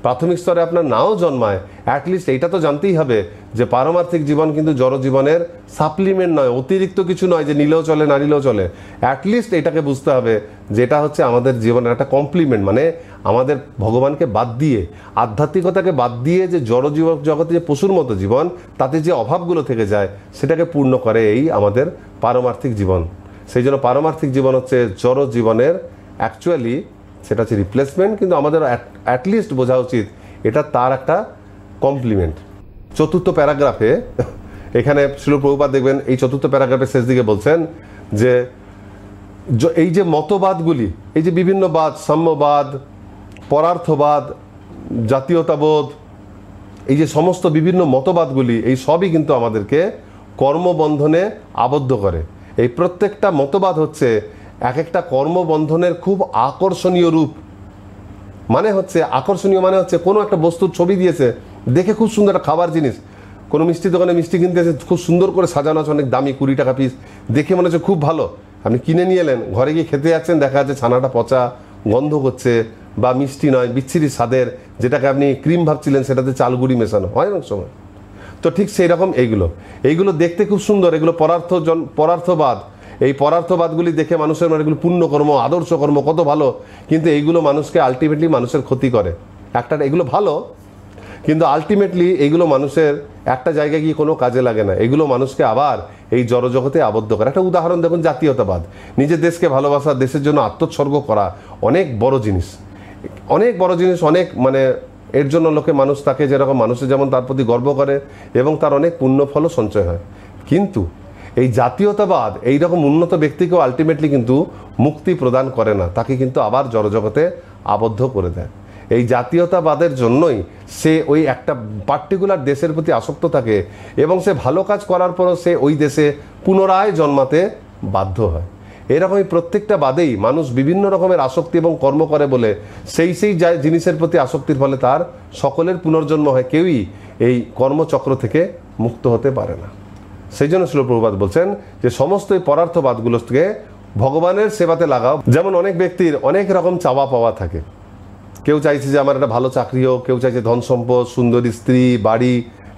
প্রাথমিক স্তরে আপনার নাও জন্মায়, অ্যাটলিস্ট এইটা তো জানতেই হবে যে পারমার্থিক জীবন কিন্তু জড় জীবনের সাপ্লিমেন্ট নয়, অতিরিক্ত কিছু নয় যে নিলেও চলে না নিলেও চলে। অ্যাটলিস্ট এটাকে বুঝতে হবে যেটা হচ্ছে আমাদের জীবনের একটা কমপ্লিমেন্ট, মানে আমাদের ভগবানকে বাদ দিয়ে, আধ্যাত্মিকতাকে বাদ দিয়ে যে জড় জগতে যে পশুর মতো জীবন, তাতে যে অভাবগুলো থেকে যায় সেটাকে পূর্ণ করে এই আমাদের পারমার্থিক জীবন। সেই জন্য পারমার্থিক জীবন হচ্ছে জড় জীবনের অ্যাকচুয়ালি সেটা হচ্ছে রিপ্লেসমেন্ট, কিন্তু আমাদের অ্যাটলিস্ট বোঝা উচিত এটা তার একটা কমপ্লিমেন্ট। 4th প্যারাগ্রাফে এখানে শিল প্রভুপাদ দেখবেন এই 4th প্যারাগ্রাফের শেষ দিকে বলছেন যে এই যে মতবাদগুলি, এই যে বিভিন্ন বাদ, সাম্যবাদ, পরার্থবাদ, জাতীয়তাবোধ, এই যে সমস্ত বিভিন্ন মতবাদগুলি, এই সবই কিন্তু আমাদেরকে কর্মবন্ধনে আবদ্ধ করে। এই প্রত্যেকটা মতবাদ হচ্ছে এক একটা কর্মবন্ধনের খুব আকর্ষণীয় রূপ। মানে হচ্ছে আকর্ষণীয়, মানে হচ্ছে কোনো একটা বস্তুর ছবি দিয়েছে, দেখে খুব সুন্দর একটা খাবার জিনিস, কোনো মিষ্টি দোকানে মিষ্টি কিনতে এসে খুব সুন্দর করে সাজানো আছে, অনেক দামি, 20 টাকা পিস, দেখে মনে হচ্ছে খুব ভালো। আপনি কিনে নিয়ে এলেন, ঘরে গিয়ে খেতে যাচ্ছেন, দেখা যাচ্ছে ছানাটা পচা, গন্ধ করছে, বা মিষ্টি নয়, বিচ্ছিরি স্বাদের, যেটাকে আপনি ক্রিম ভাবছিলেন সেটাতে চালগুড়ি মেশানো হয় অনেক সময়। তো ঠিক সেই রকম এইগুলো দেখতে খুব সুন্দর, এগুলো পরার্থবাদ। এই পরার্থবাদগুলি দেখে মানুষের মানে এগুলো পুণ্যকর্ম, আদর্শ কর্ম, কত ভালো, কিন্তু এইগুলো মানুষকে আলটিমেটলি মানুষের ক্ষতি করে। এগুলো ভালো, কিন্তু আলটিমেটলি এইগুলো মানুষের একটা জায়গায় গিয়ে কোনো কাজে লাগে না, এগুলো মানুষকে আবার এই জড়জগতে আবদ্ধ করে। একটা উদাহরণ দেখুন, জাতীয়তাবাদ, নিজের দেশকে ভালোবাসা, দেশের জন্য আত্মোৎসর্গ করা অনেক বড় জিনিস, অনেক মানে এর জন্য মানুষ তাকে যেরকম, মানুষের যেমন তার প্রতি গর্ব করে এবং তার অনেক পুণ্যফলও সঞ্চয় হয়। কিন্তু এই জাতীয়তাবাদ এইরকম উন্নত ব্যক্তিকেও আলটিমেটলি কিন্তু মুক্তি প্রদান করে না, তাকে কিন্তু আবার জড়জগতে আবদ্ধ করে দেয়। এই জাতীয়তাবাদের জন্যই সে ওই একটা পার্টিকুলার দেশের প্রতি আসক্ত থাকে এবং সে ভালো কাজ করার পরও সে ওই দেশে পুনরায় জন্মাতে বাধ্য হয়। এরকমই প্রত্যেকটা বাদেই মানুষ বিভিন্ন রকমের আসক্তি এবং কর্ম করে বলে সেই জিনিসের প্রতি আসক্তির ফলে তার সকলের পুনর্জন্ম হয়, কেউই এই কর্মচক্র থেকে মুক্ত হতে পারে না। সেই জন্য শিল প্রভুপাদ বলছেন যে সমস্ত এই পদার্থবাদগুলোকে ভগবানের সেবাতে লাগাও। যেমন অনেক ব্যক্তির অনেক রকম চাওয়া পাওয়া থাকে, কেউ চাইছে যে আমার একটা ভালো চাকরি হোক, কেউ চাইছে ধন সম্পদ, সুন্দরী স্ত্রী, বাড়ি,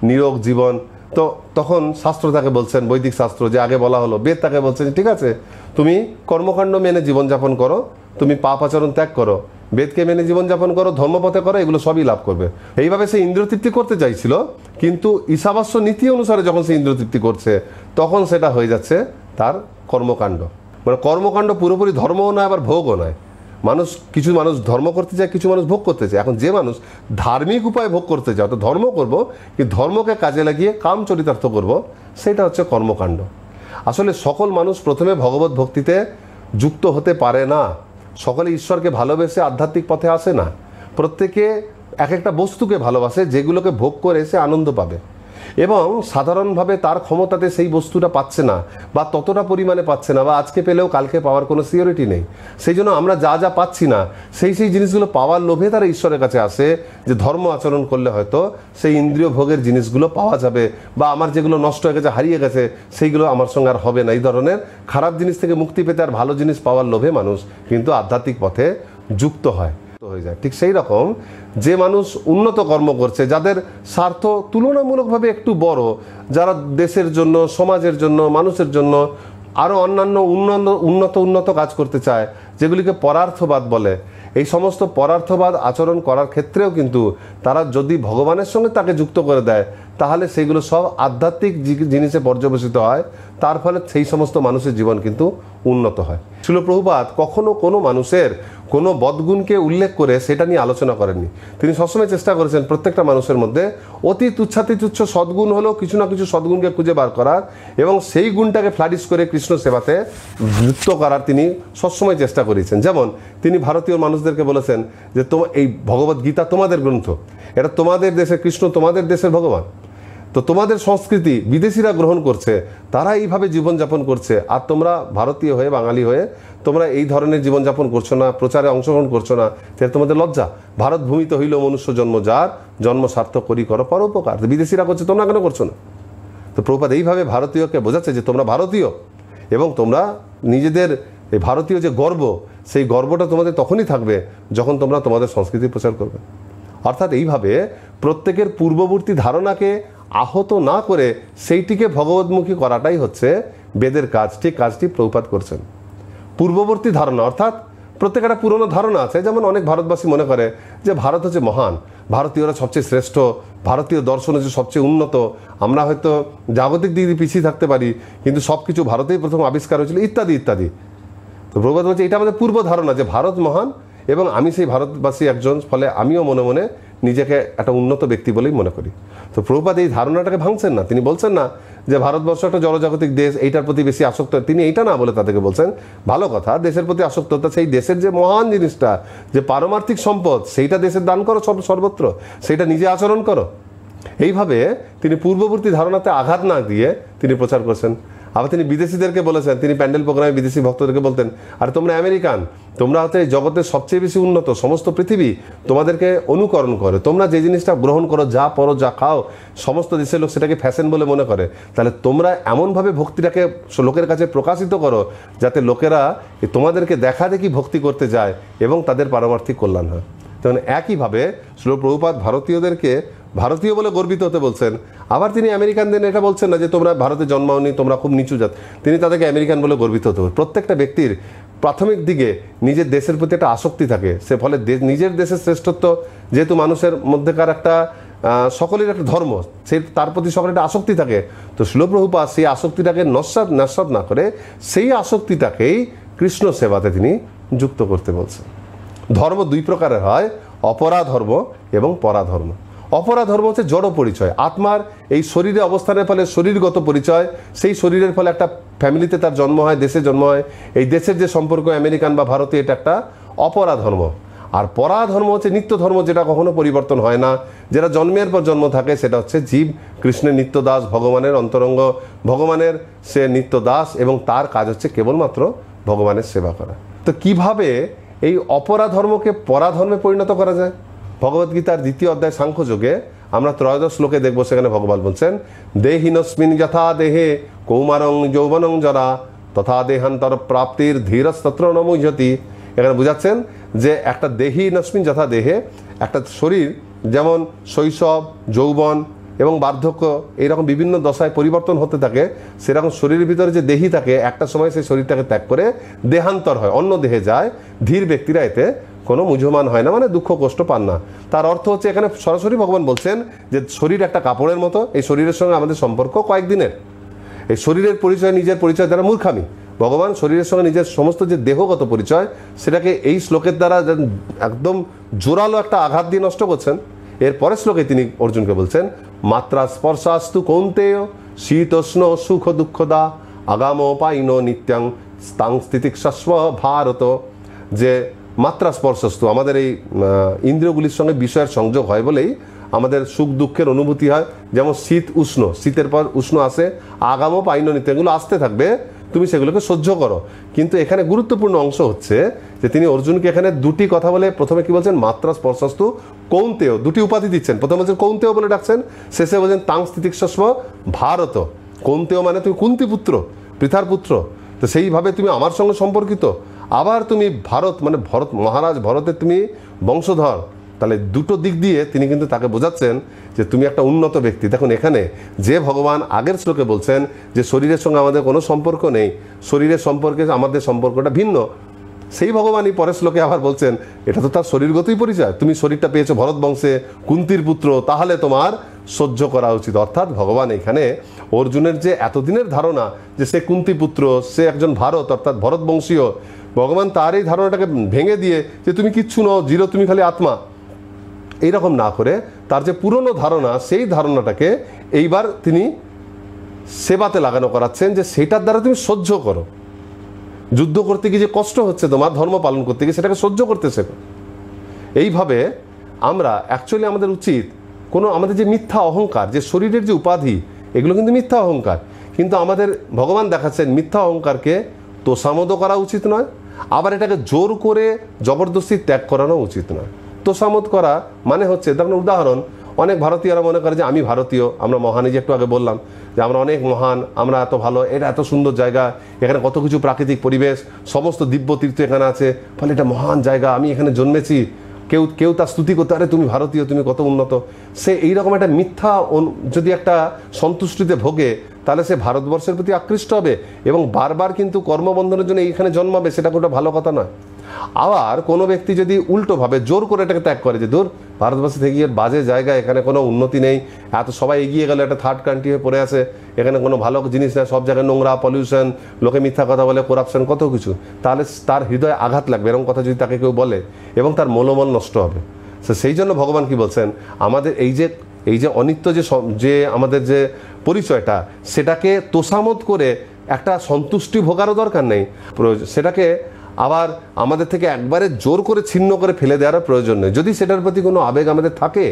নিরোগ জীবন। তো তখন শাস্ত্র তাকে বলছেন, বৈদিক শাস্ত্র যে আগে বলা হলো, বেদ তাকে বলছেন ঠিক আছে, তুমি কর্মকাণ্ড মেনে জীবনযাপন করো, তুমি পাপ আচরণ ত্যাগ করো, বেদকে মেনে জীবনযাপন করো, ধর্মপথে করো, এগুলো সবই লাভ করবে। এইভাবে সে ইন্দ্রতৃপ্তি করতে চাইছিল, কিন্তু ঈশাবাস্য নীতি অনুসারে যখন সে ইন্দ্রতৃপ্তি করছে তখন সেটা হয়ে যাচ্ছে তার কর্মকাণ্ড। মানে কর্মকাণ্ড পুরোপুরি ধর্মও নয়, আবার ভোগও নয়। কিছু মানুষ ধর্ম করতে চায়, কিছু মানুষ ভোগ করতে চায়। এখন যে মানুষ ধার্মিক উপায়ে ভোগ করতে চায়, তো ধর্ম করব, কিন্তু ধর্মকে কাজে লাগিয়ে কাম চরিতার্থ করব, সেটা হচ্ছে কর্মকাণ্ড। আসলে সকল মানুষ প্রথমে ভগবত ভক্তিতে যুক্ত হতে পারে না, সকলে ঈশ্বরকে ভালোবেসে আধ্যাত্মিক পথে আসে না। প্রত্যেকে এক একটা বস্তুকে ভালোবাসে যেগুলোকে ভোগ করে সে আনন্দ পাবে, এবং সাধারণভাবে তার ক্ষমতাতে সেই বস্তুটা পাচ্ছে না, বা ততটা পরিমাণে পাচ্ছে না, বা আজকে পেলেও কালকে পাওয়ার কোনো সিওরিটি নেই। সেই জন্য আমরা যা পাচ্ছি না সেই জিনিসগুলো পাওয়ার লোভে তারা ঈশ্বরের কাছে আসে, যে ধর্ম আচরণ করলে হয়তো সেই ইন্দ্রিয় ভোগের জিনিসগুলো পাওয়া যাবে, বা আমার যেগুলো নষ্ট হয়ে গেছে, হারিয়ে গেছে, সেইগুলো আমার সঙ্গে আর হবে না। এই ধরনের খারাপ জিনিস থেকে মুক্তি পেতে আর ভালো জিনিস পাওয়ার লোভে মানুষ কিন্তু আধ্যাত্মিক পথে যুক্ত হয়ে যায়। ঠিক সেই রকম যে মানুষ উন্নত কর্ম করছে, যাদের স্বার্থ তুলনামূলকভাবে একটু বড়, যারা দেশের জন্য, সমাজের জন্য, মানুষের জন্য আরও অন্যান্য উন্নত কাজ করতে চায়, যেগুলিকে পরার্থবাদ বলে, এই সমস্ত পরার্থবাদ আচরণ করার ক্ষেত্রেও কিন্তু তারা যদি ভগবানের সঙ্গে তাকে যুক্ত করে দেয়, তাহলে সেগুলো সব আধ্যাত্মিক জিনিসে পর্যবেসিত হয়, তার ফলে সেই সমস্ত মানুষের জীবন কিন্তু উন্নত হয়। শিল প্রভুপাদ কখনো কোনো মানুষের কোনো বদগুণকে উল্লেখ করে সেটা নিয়ে আলোচনা করেননি। তিনি সবসময় চেষ্টা করেছেন প্রত্যেকটা মানুষের মধ্যে অতি তুচ্ছ সদ্গুণ হলেও কিছু না কিছু সদ্গুণকে খুঁজে বার করার, এবং সেই গুণটাকে ফ্লারিশ করে কৃষ্ণ সেবাতে যুক্ত করার তিনি সবসময় চেষ্টা করেছেন। যেমন তিনি ভারতীয় মানুষদেরকে বলেছেন যে এই ভগবদ গীতা তোমাদের গ্রন্থ, এটা তোমাদের দেশের কৃষ্ণ, তোমাদের দেশের ভগবান, তো তোমাদের সংস্কৃতি বিদেশিরা গ্রহণ করছে, তারা এইভাবে জীবনযাপন করছে, আর তোমরা ভারতীয় হয়ে, বাঙালি হয়ে তোমরা এই ধরনের জীবনযাপন করছো না, প্রচারে অংশগ্রহণ করছো না, তাহলে তোমাদের লজ্জা। ভারত ভূমিতে হইল মনুষ্য জন্ম যার, জন্ম সার্থক করি করো পরোপকার। বিদেশিরা করছে, তোমরা কেন করছো না? তো প্রভুপাদ এইভাবে ভারতীয়কে বোঝাচ্ছে যে তোমরা ভারতীয়, এবং তোমরা নিজেদের এই ভারতীয় যে গর্ব, সেই গর্বটা তোমাদের তখনই থাকবে যখন তোমরা তোমাদের সংস্কৃতি প্রচার করবে। অর্থাৎ এইভাবে প্রত্যেকের পূর্ববর্তী ধারণাকে আহত না করে সেইটিকে ভগবদ্মুখী করাটাই হচ্ছে বেদের কাজ। ঠিক কাজটি প্রভুপাদ করছেন। পূর্ববর্তী ধারণা অর্থাৎ প্রত্যেকের পুরনো ধারণা আছে, যেমন অনেক ভারতবাসী মনে করে যে ভারত হচ্ছে মহান, ভারতীয়রা সবচেয়ে শ্রেষ্ঠ, ভারতীয় দর্শন হচ্ছে সবচেয়ে উন্নত, আমরা হয়তো জাগতিক দিক দিয়ে পিছিয়ে থাকতে পারি, কিন্তু সব কিছু ভারতেই প্রথম আবিষ্কার হয়েছিল, ইত্যাদি ইত্যাদি। তো প্রভুপাদ বলছে এটা আমাদের পূর্ব ধারণা যে ভারত মহান, এবং আমি সেই ভারতবাসী একজন, ফলে আমিও মনে মনে নিজেকে একটা উন্নত ব্যক্তি বলেই মনে করি। তো প্রভুপাদ এই ধারণাটাকে ভাঙছেন না। তিনি বলছেন না যে ভারতবর্ষ একটা জড়জাগতিক দেশ, এইটার প্রতি বেশি আসক্ত, তিনি এইটা না বলে তাদেরকে বলছেন ভালো কথা, দেশের প্রতি আসক্ততা, সেই দেশের যে মহান জিনিসটা, যে পারমার্থিক সম্পদ, সেইটা দেশের দান করো সর্বত্র, সেইটা নিজে আচরণ করো। এইভাবে তিনি পূর্ববর্তী ধারণাতে আঘাত না দিয়ে তিনি প্রচার করছেন। আবার তিনি বিদেশিদেরকে বলেছেন, তিনি প্যান্ডেল প্রোগ্রামে বিদেশি ভক্তদেরকে বলতেন, আর তোমরা আমেরিকান, তোমরা হচ্ছে এই জগতের সবচেয়ে বেশি উন্নত, সমস্ত পৃথিবী তোমাদেরকে অনুকরণ করে, তোমরা যে জিনিসটা গ্রহণ করো, যা পরো, যা খাও, সমস্ত দেশের লোক সেটাকে ফ্যাশন বলে মনে করে, তাহলে তোমরা এমনভাবে ভক্তিটাকে লোকের কাছে প্রকাশিত করো যাতে লোকেরা তোমাদেরকে দেখা দেখি ভক্তি করতে যায় এবং তাদের পারমার্থিক কল্যাণ হয়। তখন একইভাবে শ্রীল প্রভুপাদ ভারতীয়দেরকে ভারতীয় বলে গর্বিত হতে বলছেন। আবার তিনি আমেরিকানদের এটা বলছেন না যে তোমরা ভারতে জন্মাওনি, তোমরা খুব নিচু জাত, তিনি তাদেরকে আমেরিকান বলে গর্বিত হতে বলছেন। প্রত্যেকটা ব্যক্তির প্রাথমিক দিকে নিজের দেশের প্রতি একটা আসক্তি থাকে, সে ফলে নিজের দেশের শ্রেষ্ঠত্ব, যেহেতু মানুষের মধ্যেকার একটা সকলের একটা ধর্ম, সেই তার প্রতি সকলের একটা আসক্তি থাকে, তো শ্রীল প্রভুপাদ সেই আসক্তিটাকে নস্বাত না করে সেই আসক্তিটাকেই কৃষ্ণ সেবাতে তিনি যুক্ত করতে বলছেন। ধর্ম দুই প্রকারের হয়, অপরা ধর্ম এবং পরা ধর্ম। অপরা ধর্ম হচ্ছে জড় পরিচয়, আত্মার এই শরীরে অবস্থানের ফলে শরীরগত পরিচয়, সেই শরীরের ফলে একটা ফ্যামিলিতে তার জন্ম হয়, দেশে জন্ম হয়, এই দেশের যে সম্পর্ক আমেরিকান বা ভারতীয়, এটা একটা অপরা ধর্ম। আর পরা ধর্ম হচ্ছে নিত্য ধর্ম, যেটা কখনো পরিবর্তন হয় না, যেটা জন্মের পর জন্ম থাকে, সেটা হচ্ছে জীব কৃষ্ণের নিত্য দাস, ভগবানের অন্তরঙ্গ, ভগবানের সে নিত্য দাস এবং তার কাজ হচ্ছে কেবলমাত্র ভগবানের সেবা করা। তো কিভাবে এই অপরা ধর্মকে পরা ধর্মে পরিণত করা যায়? ভগবদ্গীতার 2য় অধ্যায় সাংখ্যযোগে আমরা 13 শ্লোকে দেখবো, সেখানে ভগবান বলছেন, দেহিনস্মিন যথা দেহে কৌমারং যৌবনং জরা তথা দেহান্তর প্রাপ্তির ধীরস্তত্র নমুহ্যতি। এখানে বুঝাচ্ছেন যে একটা দেহিনস্মিন যথা দেহে, একটা শরীর যেমন শৈশব, যৌবন এবং বার্ধক্য এইরকম বিভিন্ন দশায় পরিবর্তন হতে থাকে, সেরকম শরীরের ভিতরে যে দেহি থাকে, একটা সময় সেই শরীরটাকে ত্যাগ করে দেহান্তর হয়, অন্য দেহে যায়। ধীর ব্যক্তিরা এতে কোনো মুঝমান হয় না, মানে দুঃখ কষ্ট পান না। তার অর্থ হচ্ছে এখানে সরাসরি ভগবান বলছেন যে শরীর একটা কাপড়ের মতো, এই শরীরের সঙ্গে আমাদের সম্পর্ক কয়েকদিনের। এই শরীরের পরিচয়, নিজের পরিচয় দ্বারা মূর্খামি। ভগবান শরীরের সঙ্গে নিজের সমস্ত যে দেহগত পরিচয়, সেটাকে এই শ্লোকের দ্বারা একদম জোরালো একটা আঘাত দিয়ে নষ্ট করছেন। এর পরের শ্লোকে তিনি অর্জুনকে বলছেন, মাত্রা স্পর্শাস্তু কৌন্তেয় শীতোষ্ণ সুখ দুঃখদা আগাম পাইন নিত্যাং স্তাং স্থিতিক্ষস্ব ভারত। যে মাত্রা স্পর্শস্তু, আমাদের এই ইন্দ্রিয়গুলির সঙ্গে বিষয়ের সংযোগ হয় বলেই আমাদের সুখ দুঃখের অনুভূতি হয়। যেমন শীত উষ্ণ, শীতের পর উষ্ণ আসে, আগাম পাইন নিত্যাং, এগুলো আসতে থাকবে, তুমি সেগুলোকে সহ্য করো। কিন্তু এখানে গুরুত্বপূর্ণ অংশ হচ্ছে যে তিনি অর্জুনকে এখানে দুটি কথা বলে, প্রথমে কি বলছেন, মাত্রা স্পর্শস্তু কৌন্তেয়, দুটি উপাধি দিচ্ছেন। প্রথমে বলছেন কৌন্তেয় বলে ডাকছেন, শেষে বলছেন তাং স্থিতিক্ষস্ব ভারত। কৌন্তেয় মানে তুমি কুন্তি পুত্র, পৃথার পুত্র, তো সেইভাবে তুমি আমার সঙ্গে সম্পর্কিত। আবার তুমি ভারত মানে ভরত, মহারাজ ভরতের তুমি বংশধর। তাহলে দুটো দিক দিয়ে তিনি কিন্তু তাকে বোঝাচ্ছেন যে তুমি একটা উন্নত ব্যক্তি। দেখুন এখানে যে ভগবান আগের শ্লোকে বলছেন যে শরীরের সঙ্গে আমাদের কোনো সম্পর্ক নেই, শরীরের সম্পর্কে আমাদের সম্পর্কটা ভিন্ন, সেই ভগবানই পরের শ্লোকে আবার বলছেন এটা তো তার শরীরগতই পরিচয়, তুমি শরীরটা পেয়েছো ভরত বংশে, কুন্তির পুত্র, তাহলে তোমার সহ্য করা উচিত। অর্থাৎ ভগবান এখানে অর্জুনের যে এতদিনের ধারণা যে সে কুন্তি পুত্র, সে একজন ভারত অর্থাৎ ভরত বংশীয়, ভগবান তার এই ধারণাটাকে ভেঙে দিয়ে যে তুমি কিচ্ছু নও, জিরো, তুমি খালি আত্মা, এইরকম না করে তার যে পুরনো ধারণা, সেই ধারণাটাকে এইবার তিনি সেবাতে লাগানো করাচ্ছেন, যে সেটার দ্বারা তুমি সহ্য করো। যুদ্ধ করতে গিয়ে যে কষ্ট হচ্ছে তোমার, ধর্ম পালন করতে গিয়ে সেটাকে সহ্য করতে শেখো। এইভাবে আমরা অ্যাকচুয়ালি আমাদের উচিত কোনো আমাদের যে মিথ্যা অহংকার, যে শরীরের যে উপাধি, এগুলো কিন্তু মিথ্যা অহংকার, কিন্তু আমাদের ভগবান দেখাচ্ছেন মিথ্যা অহংকারকে তোষামোদও করা উচিত নয়, আবার এটাকে জোর করে জবরদস্তি ত্যাগ করানো উচিত নয়। তোষামোদ করা মানে হচ্ছে, দেখুন উদাহরণ, অনেক ভারতীয়রা মনে করে যে আমি ভারতীয়, আমরা মহান, যে একটু আগে বললাম যে আমরা অনেক মহান, আমরা এত ভালো, এটা এত সুন্দর জায়গা, এখানে কত কিছু প্রাকৃতিক পরিবেশ, সমস্ত দিব্য তীর্থ এখানে আছে, ফলে এটা মহান জায়গা, আমি এখানে জন্মেছি। কেউ কেউ তার স্তুতি করতে, আরে তুমি ভারতীয়, তুমি কত উন্নত। সে এইরকম একটা মিথ্যা যদি একটা সন্তুষ্টিতে ভোগে, তাহলে সে ভারতবর্ষের প্রতি আকৃষ্ট হবে এবং বারবার কিন্তু কর্মবন্ধনের জন্য এইখানে জন্মাবে, সেটা কোনো ভালো কথা নয়। আবার কোনো ব্যক্তি যদি উল্টোভাবে জোর করে এটাকে ত্যাগ করে, যে দূর ভারতবর্ষে থেকে গিয়ে বাজে জায়গা, এখানে কোনো উন্নতি নেই, এত সবাই এগিয়ে গেল, একটা থার্ড কান্ট্রি হয়ে পড়ে আছে, এখানে কোনো ভালো জিনিস নেই, সব জায়গায় নোংরা, পলিউশন, লোকে মিথ্যা কথা বলে, করাপশন, কত কিছু, তাহলে তার হৃদয়ে আঘাত লাগবে এরকম কথা যদি তাকে কেউ বলে, এবং তার মনোবল নষ্ট হবে। সেই জন্য ভগবান কি বলছেন, আমাদের এই যে অনিত্য যে আমাদের যে পরিচয়টা, সেটাকে তোষামোদ করে একটা সন্তুষ্টি ভোগারও দরকার নেই, সেটাকে আবার আমাদের থেকে একবারে জোর করে ছিন্ন করে ফেলে দেওয়ার প্রয়োজন নেই। যদি সেটার প্রতি কোনো আবেগ আমাদের থাকে,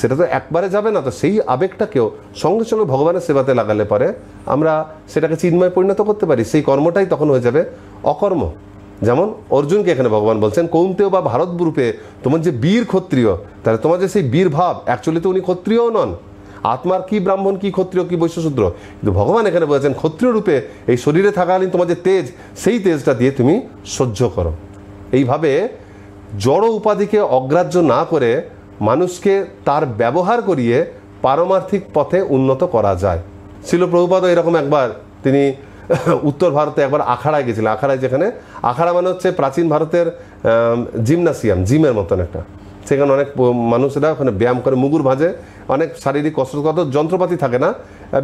সেটা তো একবারে যাবে না। তো সেই আবেগটাকেও সঙ্গে সঙ্গে ভগবানের সেবাতে লাগালে পরে আমরা সেটাকে চিন্ময় পরিণত করতে পারি, সেই কর্মটাই তখন হয়ে যাবে অকর্ম। যেমন অর্জুনকে এখানে ভগবান বলছেন, কৌন্তেয় বা ভারত রূপে তোমার যে বীর ক্ষত্রিয়, তাহলে তোমার যে সেই বীর ভাব, অ্যাকচুয়ালি তো উনি ক্ষত্রিয়ও নন। আত্মার কি ব্রাহ্মণ, কি ক্ষত্রিয়, কি বৈশ্যশূদ্র, কিন্তু ভগবান এখানে বলেছেন ক্ষত্রিয় রূপে এই শরীরে থাকাকালীন তোমার যে তেজ, সেই তেজটা দিয়ে তুমি সহ্য করো। এইভাবে জড় উপাধিকে অগ্রাহ্য না করে মানুষকে তার ব্যবহার করিয়ে পারমার্থিক পথে উন্নত করা যায়। শিল প্রভুপাদও এরকম একবার তিনি উত্তর ভারতে একবার আখাড়ায় গেছিলেন। আখাড়ায়, যেখানে আখাড়া মানে হচ্ছে প্রাচীন ভারতের জিমনাসিয়াম, জিমের মতন একটা, সেখানে অনেক মানুষেরা ওখানে ব্যায়াম করে, মুগুর ভাঁজে, অনেক শারীরিক কসরত, কত যন্ত্রপাতি থাকে না,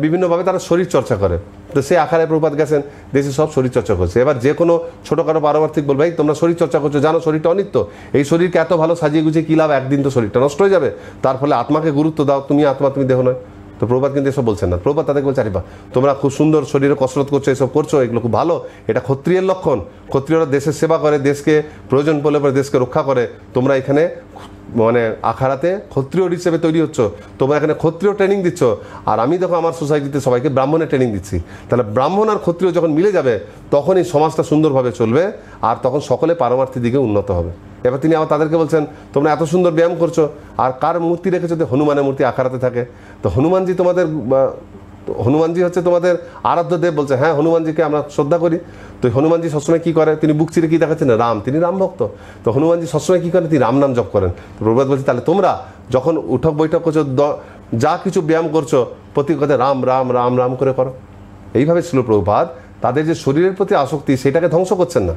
বিভিন্নভাবে তারা শরীর চর্চা করে। তো সেই আখাড়ায় প্রভুপাদ গেছেন, দেশে সব শরীর চর্চা করছে। এবার যে কোনো ছোটোখাটো পারমার্থিক বলবে, ভাই তোমরা শরীর চর্চা করছো, জানো শরীরটা অনিত্য, এই শরীরকে এত ভালো সাজিয়ে গুছিয়ে কী লাভ, একদিন তো শরীরটা নষ্ট হয়ে যাবে, তার ফলে আত্মাকে গুরুত্ব দাও, তুমি আত্মা, তুমি দেহ নয়। তো প্রভুপাদ কিন্তু এসব বলছেন না। প্রভুপাদ তাদেরকে বলছে, আরে বা তোমরা খুব সুন্দর শরীরে কসরত করছো, এসব করছো, এগুলো খুব ভালো, এটা ক্ষত্রিয়ের লক্ষণ। ক্ষত্রিয়রা দেশের সেবা করে, দেশকে প্রয়োজন পড়লে পরে দেশকে রক্ষা করে। তোমরা এখানে মানে আখাড়াতে ক্ষত্রিয় হিসেবে তৈরি হচ্ছ, তোমরা এখানে ক্ষত্রিয় ট্রেনিং দিচ্ছ, আর আমি দেখো আমার সোসাইটিতে সবাইকে ব্রাহ্মণের ট্রেনিং দিচ্ছি। তাহলে ব্রাহ্মণ আর ক্ষত্রিয় যখন মিলে যাবে, তখন এই সমাজটা সুন্দরভাবে চলবে, আর তখন সকলে পারমার্থিক দিকে উন্নত হবে। এবার তিনি আবার তাদেরকে বলছেন, তোমরা এত সুন্দর ব্যায়াম করছো, আর কার মূর্তি রেখেছো? তো হনুমানের মূর্তি আখাড়াতে থাকে। তো হনুমানজি তোমাদের, হনুমানজি হচ্ছে তোমাদের আরাধ্য দেব। বলছে, হ্যাঁ হনুমানজিকে আমরা শ্রদ্ধা করি। তো হনুমানজি সবসময় কী করে? তিনি বুক চিরে কী দেখাচ্ছেন? রাম, তিনি রাম ভক্ত। তো হনুমানজি সবসময় কী করেন? তিনি রাম নাম জপ করেন। তো প্রভুপাদ বলছে, তাহলে তোমরা যখন উঠক বৈঠক করছো, যা কিছু ব্যায়াম করছো, প্রতি কথা রাম রাম রাম রাম করে করো। এইভাবে ছিল প্রভুপাদ তাদের যে শরীরের প্রতি আসক্তি, সেটাকে ধ্বংস করছেন না,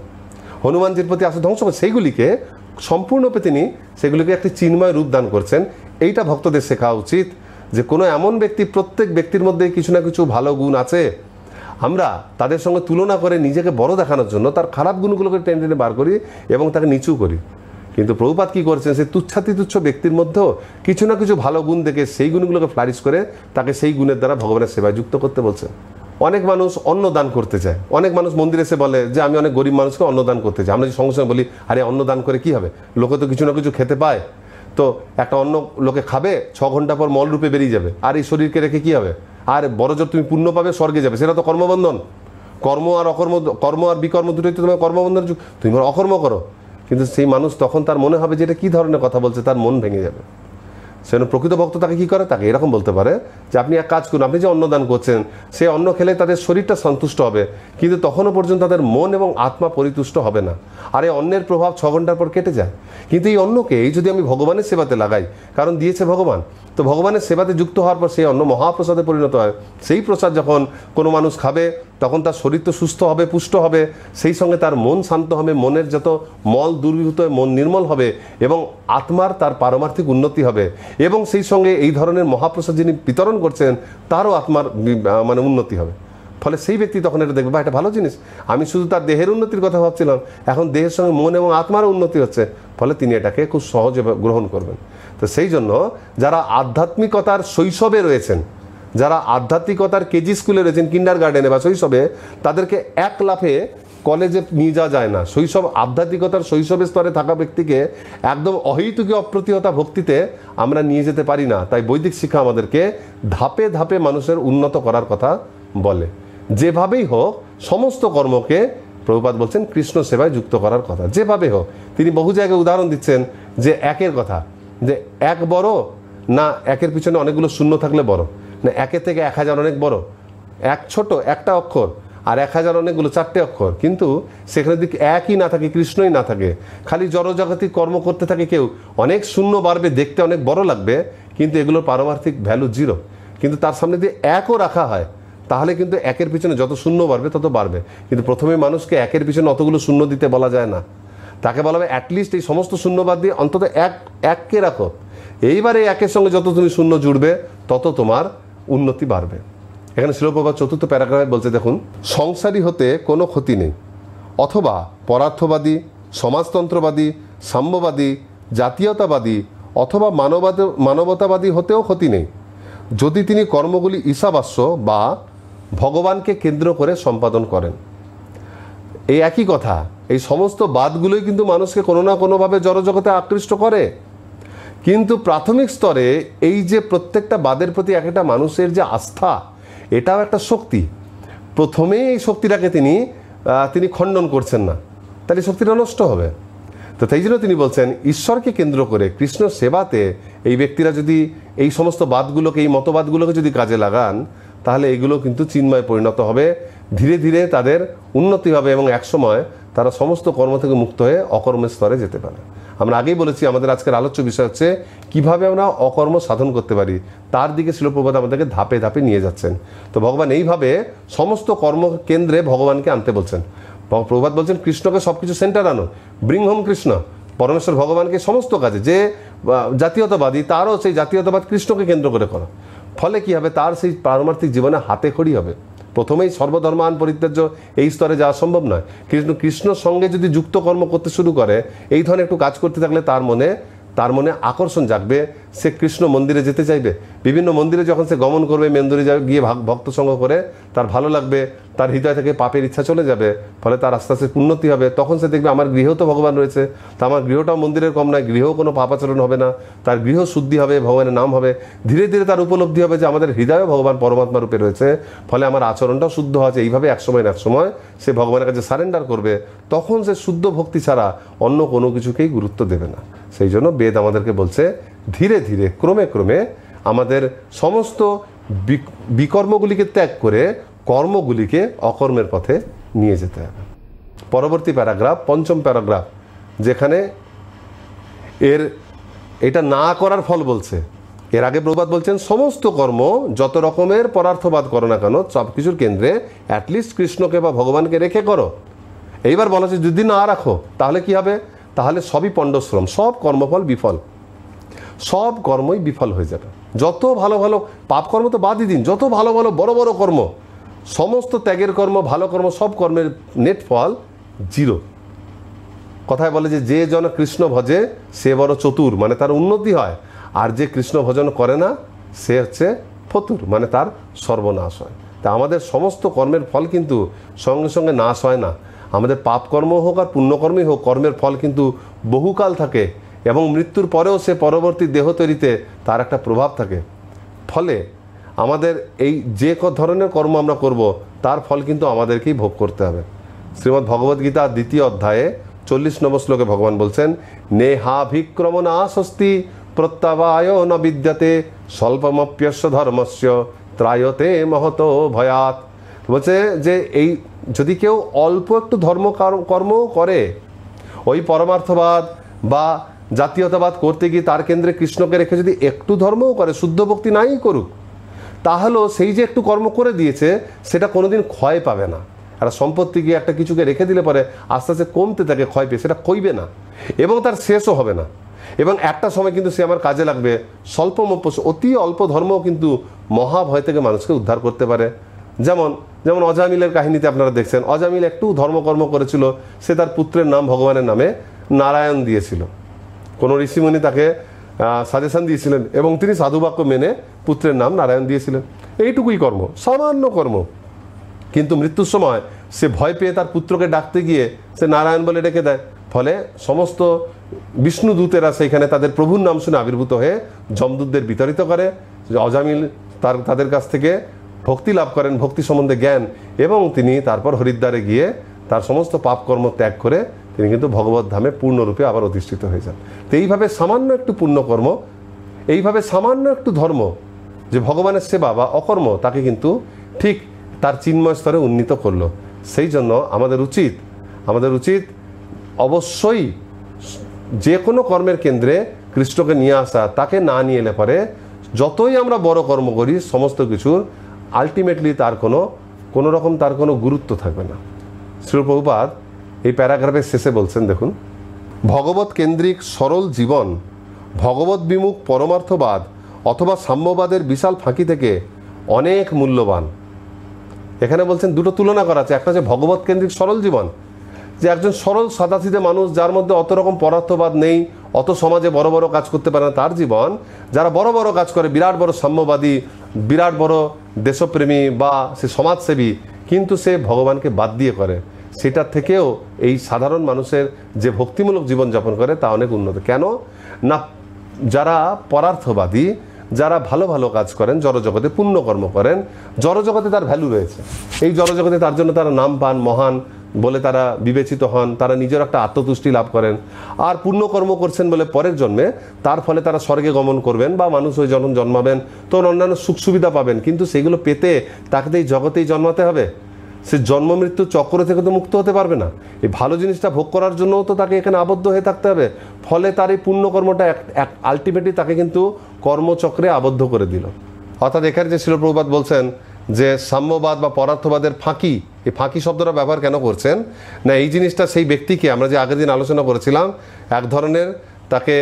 হনুমানজির প্রতি আসক্তি ধ্বংস করছেন, সেইগুলিকে সম্পূর্ণরূপে তিনি সেগুলিকে একটি চিন্ময় রূপ দান করছেন। এইটা ভক্তদের শেখা উচিত যে কোনো এমন ব্যক্তি, প্রত্যেক ব্যক্তির মধ্যে কিছু না কিছু ভালো গুণ আছে, আমরা তাদের সঙ্গে তুলনা করে নিজেকে বড় দেখানোর জন্য তার খারাপ গুণগুলোকে টেনে টেনে বার করি এবং তাকে নিচু করি। কিন্তু প্রভুপাদ কী করছেন, সেই তুচ্ছাতিতুচ্ছ ব্যক্তির মধ্যেও কিছু না কিছু ভালো গুণ দেখে সেই গুণগুলোকে ফ্লারিশ করে তাকে সেই গুণের দ্বারা ভগবানের সেবায় যুক্ত করতে বলছেন। অনেক মানুষ অন্ন দান করতে চায়, অনেক মানুষ মন্দিরে এসে বলে যে আমি অনেক গরিব মানুষকে অন্ন দান করতে চাই। আমরা যে সঙ্গে সঙ্গে বলি, আরে অন্ন দান করে কী হবে, লোকে তো কিছু না কিছু খেতে পায়, তো একটা অন্ন লোকে খাবে, 6 ঘন্টা পর মলরূপে বেরিয়ে যাবে, আর এই শরীরকে রেখে কী হবে? আর বড়জোর তুমি পুণ্য পাবে, স্বর্গে যাবে, সেটা তো কর্মবন্ধন। কর্ম আর অকর্ম, কর্ম আর বিকর্ম দুটোই তো তোমার কর্মবন্ধনের যুগ, তুমি অকর্ম করো। কিন্তু সেই মানুষ তখন তার মনে হবে যে এটা কী ধরনের কথা বলছে, তার মন ভেঙে যাবে। সেজন্য প্রকৃত ভক্ত তাকে কী করে, তাকে এরকম বলতে পারে যে আপনি এক কাজ করুন, আপনি যে অন্নদান করছেন, সেই অন্ন খেলে তাদের শরীরটা সন্তুষ্ট হবে, কিন্তু তখনও পর্যন্ত তাদের মন এবং আত্মা পরিতুষ্ট হবে না। আর এই অন্নের প্রভাব 6 ঘন্টার পর কেটে যায়। কিন্তু এই অন্নকে এই যদি আমি ভগবানের সেবাতে লাগাই, কারণ দিয়েছে ভগবান, তো ভগবানের সেবাতে যুক্ত হওয়ার পর সেই অন্ন মহাপ্রসাদে পরিণত হয়। সেই প্রসাদ যখন কোনো মানুষ খাবে, তখন তার শরীর তো সুস্থ হবে, পুষ্ট হবে, সেই সঙ্গে তার মন শান্ত হবে, মনের যত মল দূরীভূত হয়ে মন নির্মল হবে, এবং আত্মার তার পারমার্থিক উন্নতি হবে, এবং সেই সঙ্গে এই ধরনের মহাপ্রসাদ যিনি বিতরণ করছেন তারও আত্মার মানে উন্নতি হবে। ফলে সেই ব্যক্তি তখন এটা দেখবে, বা এটা ভালো জিনিস, আমি শুধু তার দেহের উন্নতির কথা ভাবছিলাম, এখন দেহের সঙ্গে মন এবং আত্মারও উন্নতি হচ্ছে, ফলে তিনি এটাকে খুব সহজে গ্রহণ করবেন। তো সেই জন্য যারা আধ্যাত্মিকতার শৈশবে রয়েছেন, যারা আধ্যাত্মিকতার কেজি স্কুলে রয়েছেন, কিন্ডার গার্ডেনে বা শৈশবে, তাদেরকে এক লাফে কলেজে নিয়ে যাওয়া যায় না। শৈশব আধ্যাত্মিকতার শৈশবের স্তরে থাকা ব্যক্তিকে একদম অহৈতুকী অপ্রতিহতা ভক্তিতে আমরা নিয়ে যেতে পারি না। তাই বৈদিক শিক্ষা আমাদেরকে ধাপে ধাপে মানুষের উন্নত করার কথা বলে। যেভাবেই হোক সমস্ত কর্মকে প্রভুপাদ বলছেন কৃষ্ণ সেবায় যুক্ত করার কথা, যেভাবে হোক। তিনি বহু জায়গায় উদাহরণ দিচ্ছেন যে একের কথা, যে এক বড় না একের পিছনে অনেকগুলো শূন্য থাকলে বড়, না একের থেকে 1000 অনেক বড়, এক ছোট একটা অক্ষর আর 1000 অনেকগুলো 4টে অক্ষর, কিন্তু সেখানে যদি একই না থাকে, কৃষ্ণই না থাকে, খালি জড়জাগতিক কর্ম করতে থাকে কেউ, অনেক শূন্য বাড়বে, দেখতে অনেক বড় লাগবে, কিন্তু এগুলোর পারমার্থিক ভ্যালু 0। কিন্তু তার সামনে যদি একও রাখা হয়, তাহলে কিন্তু একের পিছনে যত শূন্য বাড়বে তত বাড়বে। কিন্তু প্রথমে মানুষকে একের পিছনে অতগুলো শূন্য দিতে বলা যায় না, তাকে বলা হবে অ্যাটলিস্ট এই সমস্ত শূন্যবাদ দিয়ে অন্তত এককে রাখো। এইবারে একের সঙ্গে যত তুমি শূন্য জুড়বে, তত তোমার উন্নতি বাড়বে। এখানে শিল প্রভুপাদ 4th প্যারাগ্রাফে বলছে, দেখুন, সংসারী হতে কোনো ক্ষতি নেই, অথবা পরার্থবাদী, সমাজতন্ত্রবাদী, সাম্যবাদী, জাতীয়তাবাদী অথবা মানবতাবাদী হতেও ক্ষতি নেই, যদি তিনি কর্মগুলি ঈশাবাস্য বা ভগবানকে কেন্দ্র করে সম্পাদন করেন। এই একই কথা, এই সমস্ত বাদগুলোই কিন্তু মানুষকে কোনো না কোনোভাবে জড়জগতে আকৃষ্ট করে, কিন্তু প্রাথমিক স্তরে এই যে প্রত্যেকটা বাদের প্রতি একটা মানুষের যে আস্থা, এটাও একটা শক্তি। প্রথমে এই শক্তিটাকে তিনি খণ্ডন করছেন না, তাহলে শক্তিটা নষ্ট হবে। তো তাই জন্য তিনি বলছেন ঈশ্বরকে কেন্দ্র করে কৃষ্ণ সেবাতে এই ব্যক্তিরা যদি এই সমস্ত বাদগুলোকে, এই মতবাদগুলোকে যদি কাজে লাগান, তাহলে এগুলো কিন্তু চিন্ময় পরিণত হবে, ধীরে ধীরে তাদের উন্নতি হবে এবং একসময় তারা সমস্ত কর্ম থেকে মুক্ত হয়ে অকর্মের স্তরে যেতে পারে। আমরা আগেই বলেছি আমাদের আজকের আলোচ্য বিষয় হচ্ছে কিভাবে আমরা অকর্ম সাধন করতে পারি, তার দিকে শিল প্রভুপাদ আমাদেরকে ধাপে ধাপে নিয়ে যাচ্ছেন। তো ভগবান এইভাবে সমস্ত কর্মকেন্দ্রে ভগবানকে আনতে বলছেন। প্রভুপাদ বলছেন কৃষ্ণকে সব কিছু সেন্টার আনো, ব্রিং হোম কৃষ্ণ। পরমেশ্বর ভগবানকে সমস্ত কাজে, যে জাতীয়তাবাদী তারও সেই জাতীয়তাবাদ কৃষ্ণকে কেন্দ্র করে করো। ফলে কি হবে, তার সেই পারমার্থিক জীবনে হাতে খড়ি হবে। প্রথমেই সর্বধর্মান পরিত্যাজ্য এই স্তরে যাওয়া সম্ভব নয়, কিন্তু কৃষ্ণর সঙ্গে যদি যুক্ত কর্ম করতে শুরু করে, এই ধরনের একটু কাজ করতে থাকলে তার মনে আকর্ষণ জাগবে, সে কৃষ্ণ মন্দিরে যেতে চাইবে। বিভিন্ন মন্দিরে যখন সে গমন করবে, মন্দিরে গিয়ে ভক্ত সঙ্গ করে তার ভালো লাগবে, তার হৃদয় থেকে পাপের ইচ্ছা চলে যাবে, ফলে তার আস্তে আস্তে উন্নতি হবে। তখন সে দেখবে আমার গৃহেও তো ভগবান রয়েছে, তো আমার গৃহটাও মন্দিরের কম নয়, গৃহেও কোনো পাপাচরণ হবে না, তার গৃহ শুদ্ধি হবে, ভগবানের নাম হবে। ধীরে ধীরে তার উপলব্ধি হবে যে আমাদের হৃদয়ে ভগবান পরমাত্মা রূপে রয়েছে, ফলে আমার আচরণটাও শুদ্ধ আছে। এইভাবে একসময় সে ভগবানের কাছে সারেন্ডার করবে, তখন সে শুদ্ধ ভক্তি ছাড়া অন্য কোনো কিছুকেই গুরুত্ব দেবে না। সেই জন্য বেদ আমাদেরকে বলছে ধীরে ধীরে ক্রমে ক্রমে আমাদের সমস্ত বিকর্মগুলিকে ত্যাগ করে কর্মগুলিকে অকর্মের পথে নিয়ে যেতে হবে। পরবর্তী প্যারাগ্রাফ, পঞ্চম প্যারাগ্রাফ, যেখানে এটা না করার ফল বলছে। এর আগে প্রভুপাদ বলছেন সমস্ত কর্ম যত রকমের পরার্থবাদ করো না কেন, সব কিছুর কেন্দ্রে অ্যাটলিস্ট কৃষ্ণকে বা ভগবানকে রেখে করো। এইবার বলা হচ্ছে যদি না রাখো তাহলে কি হবে, তাহলে সবই পণ্ডশ্রম, সব কর্মফল বিফল, সব কর্মই বিফল হয়ে যাবে। যত ভালো ভালো পাপ কর্ম তো বাদই দিন, যত ভালো ভালো বড় বড় কর্ম, সমস্ত ত্যাগের কর্ম, ভালো কর্ম, সব কর্মের নেট ফল জিরো। কথায় বলে যে জন কৃষ্ণ ভজে সে বড় চতুর, মানে তার উন্নতি হয়। আর যে কৃষ্ণ ভজন করে না সে হচ্ছে ফতুর, মানে তার সর্বনাশ হয়। তা আমাদের সমস্ত কর্মের ফল কিন্তু সঙ্গে সঙ্গে নাশ হয় না। আমাদের পাপ কর্ম হোক আর পুণ্যকর্মই হোক, কর্মের ফল কিন্তু বহুকাল থাকে এবং মৃত্যুর পরেও সে পরবর্তী দেহ তৈরিতে তার একটা প্রভাব থাকে। ফলে আমাদের এই যে ধরনের কর্ম আমরা করব তার ফল কিন্তু আমাদেরকেই ভোগ করতে হবে। শ্রীমদ্ ভগবদ্গীতা 2য় অধ্যায়ে 40 নম্বর শ্লোকে ভগবান বলছেন নেহাভিক্রমণা স্বস্তি প্রত্যাবায় ন বিদ্যতে স্বল্পমপ্যস্য ধর্মস্য ত্রায়তে মহত ভয়াত। বলছে যে এই যদি কেউ অল্প একটু কর্ম করে, ওই পরমার্থবাদ বা জাতীয়তাবাদ করতে গিয়ে তার কেন্দ্রে কৃষ্ণকে রেখে যদি একটু ধর্মও করে, শুদ্ধ ভক্তি নাই করুক, তাহলেও সেই যে একটু কর্ম করে দিয়েছে সেটা কোনোদিন ক্ষয় পাবে না। আর সম্পত্তি গিয়ে একটা কিছুকে রেখে দিলে পরে আস্তে আস্তে কমতে থাকে, ক্ষয় পেয়ে সেটা কইবে না এবং তার শেষও হবে না। এবং একটা সময় কিন্তু সে আমার কাজে লাগবে। অতি অল্প ধর্মও কিন্তু মহাভয় থেকে মানুষকে উদ্ধার করতে পারে। যেমন অজামিলের কাহিনীতে আপনারা দেখছেন, অজামিল একটু ধর্মকর্ম করেছিল, সে তার পুত্রের নাম ভগবানের নামে নারায়ণ দিয়েছিল। কোনো ঋষিমুনি তাকে সাজেশন দিয়েছিলেন এবং তিনি সাধুবাক্য মেনে পুত্রের নাম নারায়ণ দিয়েছিলেন। এইটুকুই কর্ম, সামান্য কর্ম, কিন্তু মৃত্যুর সময় সে ভয় পেয়ে তার পুত্রকে ডাকতে গিয়ে সে নারায়ণ বলে ডেকে দেয়। ফলে সমস্ত বিষ্ণু দূতেরা সেইখানে তাদের প্রভুর নাম শুনে আবির্ভূত হয়ে যমদূতদের বিতাড়িত করে। অজামিল তাদের কাছ থেকে ভক্তি লাভ করেন, ভক্তি সম্বন্ধে জ্ঞান, এবং তিনি তারপর হরিদ্বারে গিয়ে তার সমস্ত পাপকর্ম ত্যাগ করে তিনি কিন্তু ভগবত ধামে পূর্ণরূপে আবার অধিষ্ঠিত হয়ে যান। তো এইভাবে সামান্য একটু পুণ্যকর্ম, এইভাবে সামান্য একটু ধর্ম, যে ভগবানের সেবা বা অকর্ম, তাকে কিন্তু ঠিক তার চিন্ময় স্তরে উন্নীত করলো। সেই জন্য আমাদের উচিত অবশ্যই যে কোনো কর্মের কেন্দ্রে কৃষ্ণকে নিয়ে আসা। তাকে না নিয়ে এলে পরে যতই আমরা বড় কর্ম করি, সমস্ত কিছুর আলটিমেটলি তার কোনো রকম তার কোনো গুরুত্ব থাকবে না। শ্রী প্রভুপাদ এই প্যারাগ্রাফের শেষে বলছেন, দেখুন, ভগবত কেন্দ্রিক সরল জীবন ভগবত বিমুখ পরমার্থবাদ অথবা সাম্যবাদের বিশাল ফাঁকি থেকে অনেক মূল্যবান। এখানে বলছেন দুটো তুলনা করা আছে। একটা হচ্ছে ভগবত কেন্দ্রিক সরল জীবন, যে একজন সরল সাদাসিধে মানুষ যার মধ্যে অত রকম পদার্থবাদ নেই, অত সমাজে বড় বড় কাজ করতে পারে না তার জীবন। যারা বড় বড় কাজ করে, বিরাট বড় সাম্যবাদী, বিরাট বড় দেশপ্রেমী বা সে সমাজসেবী, কিন্তু সে ভগবানকে বাদ দিয়ে করে, সেটার থেকেও এই সাধারণ মানুষের যে ভক্তিমূলক জীবনযাপন করে তা অনেক উন্নত। কেন না, যারা পরার্থবাদী, যারা ভালো ভালো কাজ করেন, জড়জগতে পুণ্যকর্ম করেন, জড়জগতে তার ভ্যালু রয়েছে, এই জড়জগতে তার জন্য তারা নাম পান, মহান বলে তারা বিবেচিত হন, তারা নিজের একটা আত্মতুষ্টি লাভ করেন। আর পুণ্যকর্ম করছেন বলে পরের জন্মে তার ফলে তারা স্বর্গে গমন করবেন বা মানুষ হয়ে যখন জন্মাবেন তখন অন্যান্য সুখ সুবিধা পাবেন, কিন্তু সেগুলো পেতে তাকে তো এই জগতেই জন্মাতে হবে, সে জন্ম মৃত্যু চক্র থেকে তো মুক্ত হতে পারবে না। এই ভালো জিনিসটা ভোগ করার জন্যও তো তাকে এখানে আবদ্ধ হয়ে থাকতে হবে, ফলে তার এই পুণ্যকর্মটা আলটিমেটলি তাকে কিন্তু কর্মচক্রে আবদ্ধ করে দিল। অর্থাৎ এখানে যে শিল প্রভুপাদ বলছেন যে সাম্যবাদ বা পরার্থবাদের ফাঁকি, এই ফাঁকি শব্দটা ব্যবহার কেন করছেন না, এই জিনিসটা সেই ব্যক্তিকে আমরা যে আগের দিন আলোচনা করেছিলাম এক ধরনের তাকে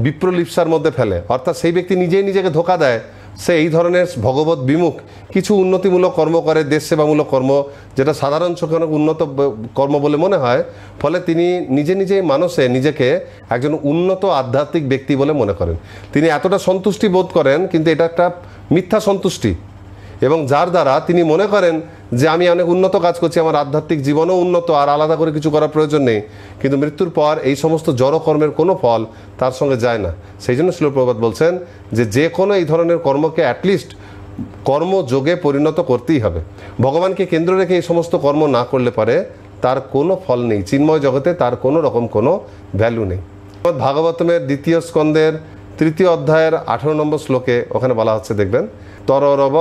বিপ্রলিপ্সার মধ্যে ফেলে, অর্থাৎ সেই ব্যক্তি নিজেই নিজেকে ধোঁকা দেয়, সে এই ধরনের ভগবত বিমুখ কিছু উন্নতিমূলক কর্ম করে, দেশ সেবামূলক কর্ম, যেটা সাধারণ চোখে অনেক উন্নত কর্ম বলে মনে হয়, ফলে তিনি নিজে নিজেই মানুষে নিজেকে একজন উন্নত আধ্যাত্মিক ব্যক্তি বলে মনে করেন। তিনি এতটা সন্তুষ্টি বোধ করেন, কিন্তু এটা একটা মিথ্যা সন্তুষ্টি, এবং যার দ্বারা তিনি মনে করেন যে আমি অনেক উন্নত কাজ করছি, আমার আধ্যাত্মিক জীবনও উন্নত, আর আলাদা করে কিছু করার প্রয়োজন নেই, কিন্তু মৃত্যুর পর এই সমস্ত জড় কর্মের কোনো ফল তার সঙ্গে যায় না। সেই জন্য শিল প্রভুপাদ বলছেন যে কোনো এই ধরনের কর্মকে অ্যাটলিস্ট কর্মযোগে পরিণত করতেই হবে। ভগবানকে কেন্দ্র রেখে এই সমস্ত কর্ম না করলে পারে তার কোনো ফল নেই, চিন্ময় জগতে তার কোনো রকম কোনো ভ্যালু নেই। ভাগবতমের 2য় স্কন্ধের 3য় অধ্যায়ের 18 নম্বর শ্লোকে ওখানে বলা হচ্ছে, দেখবেন, তররব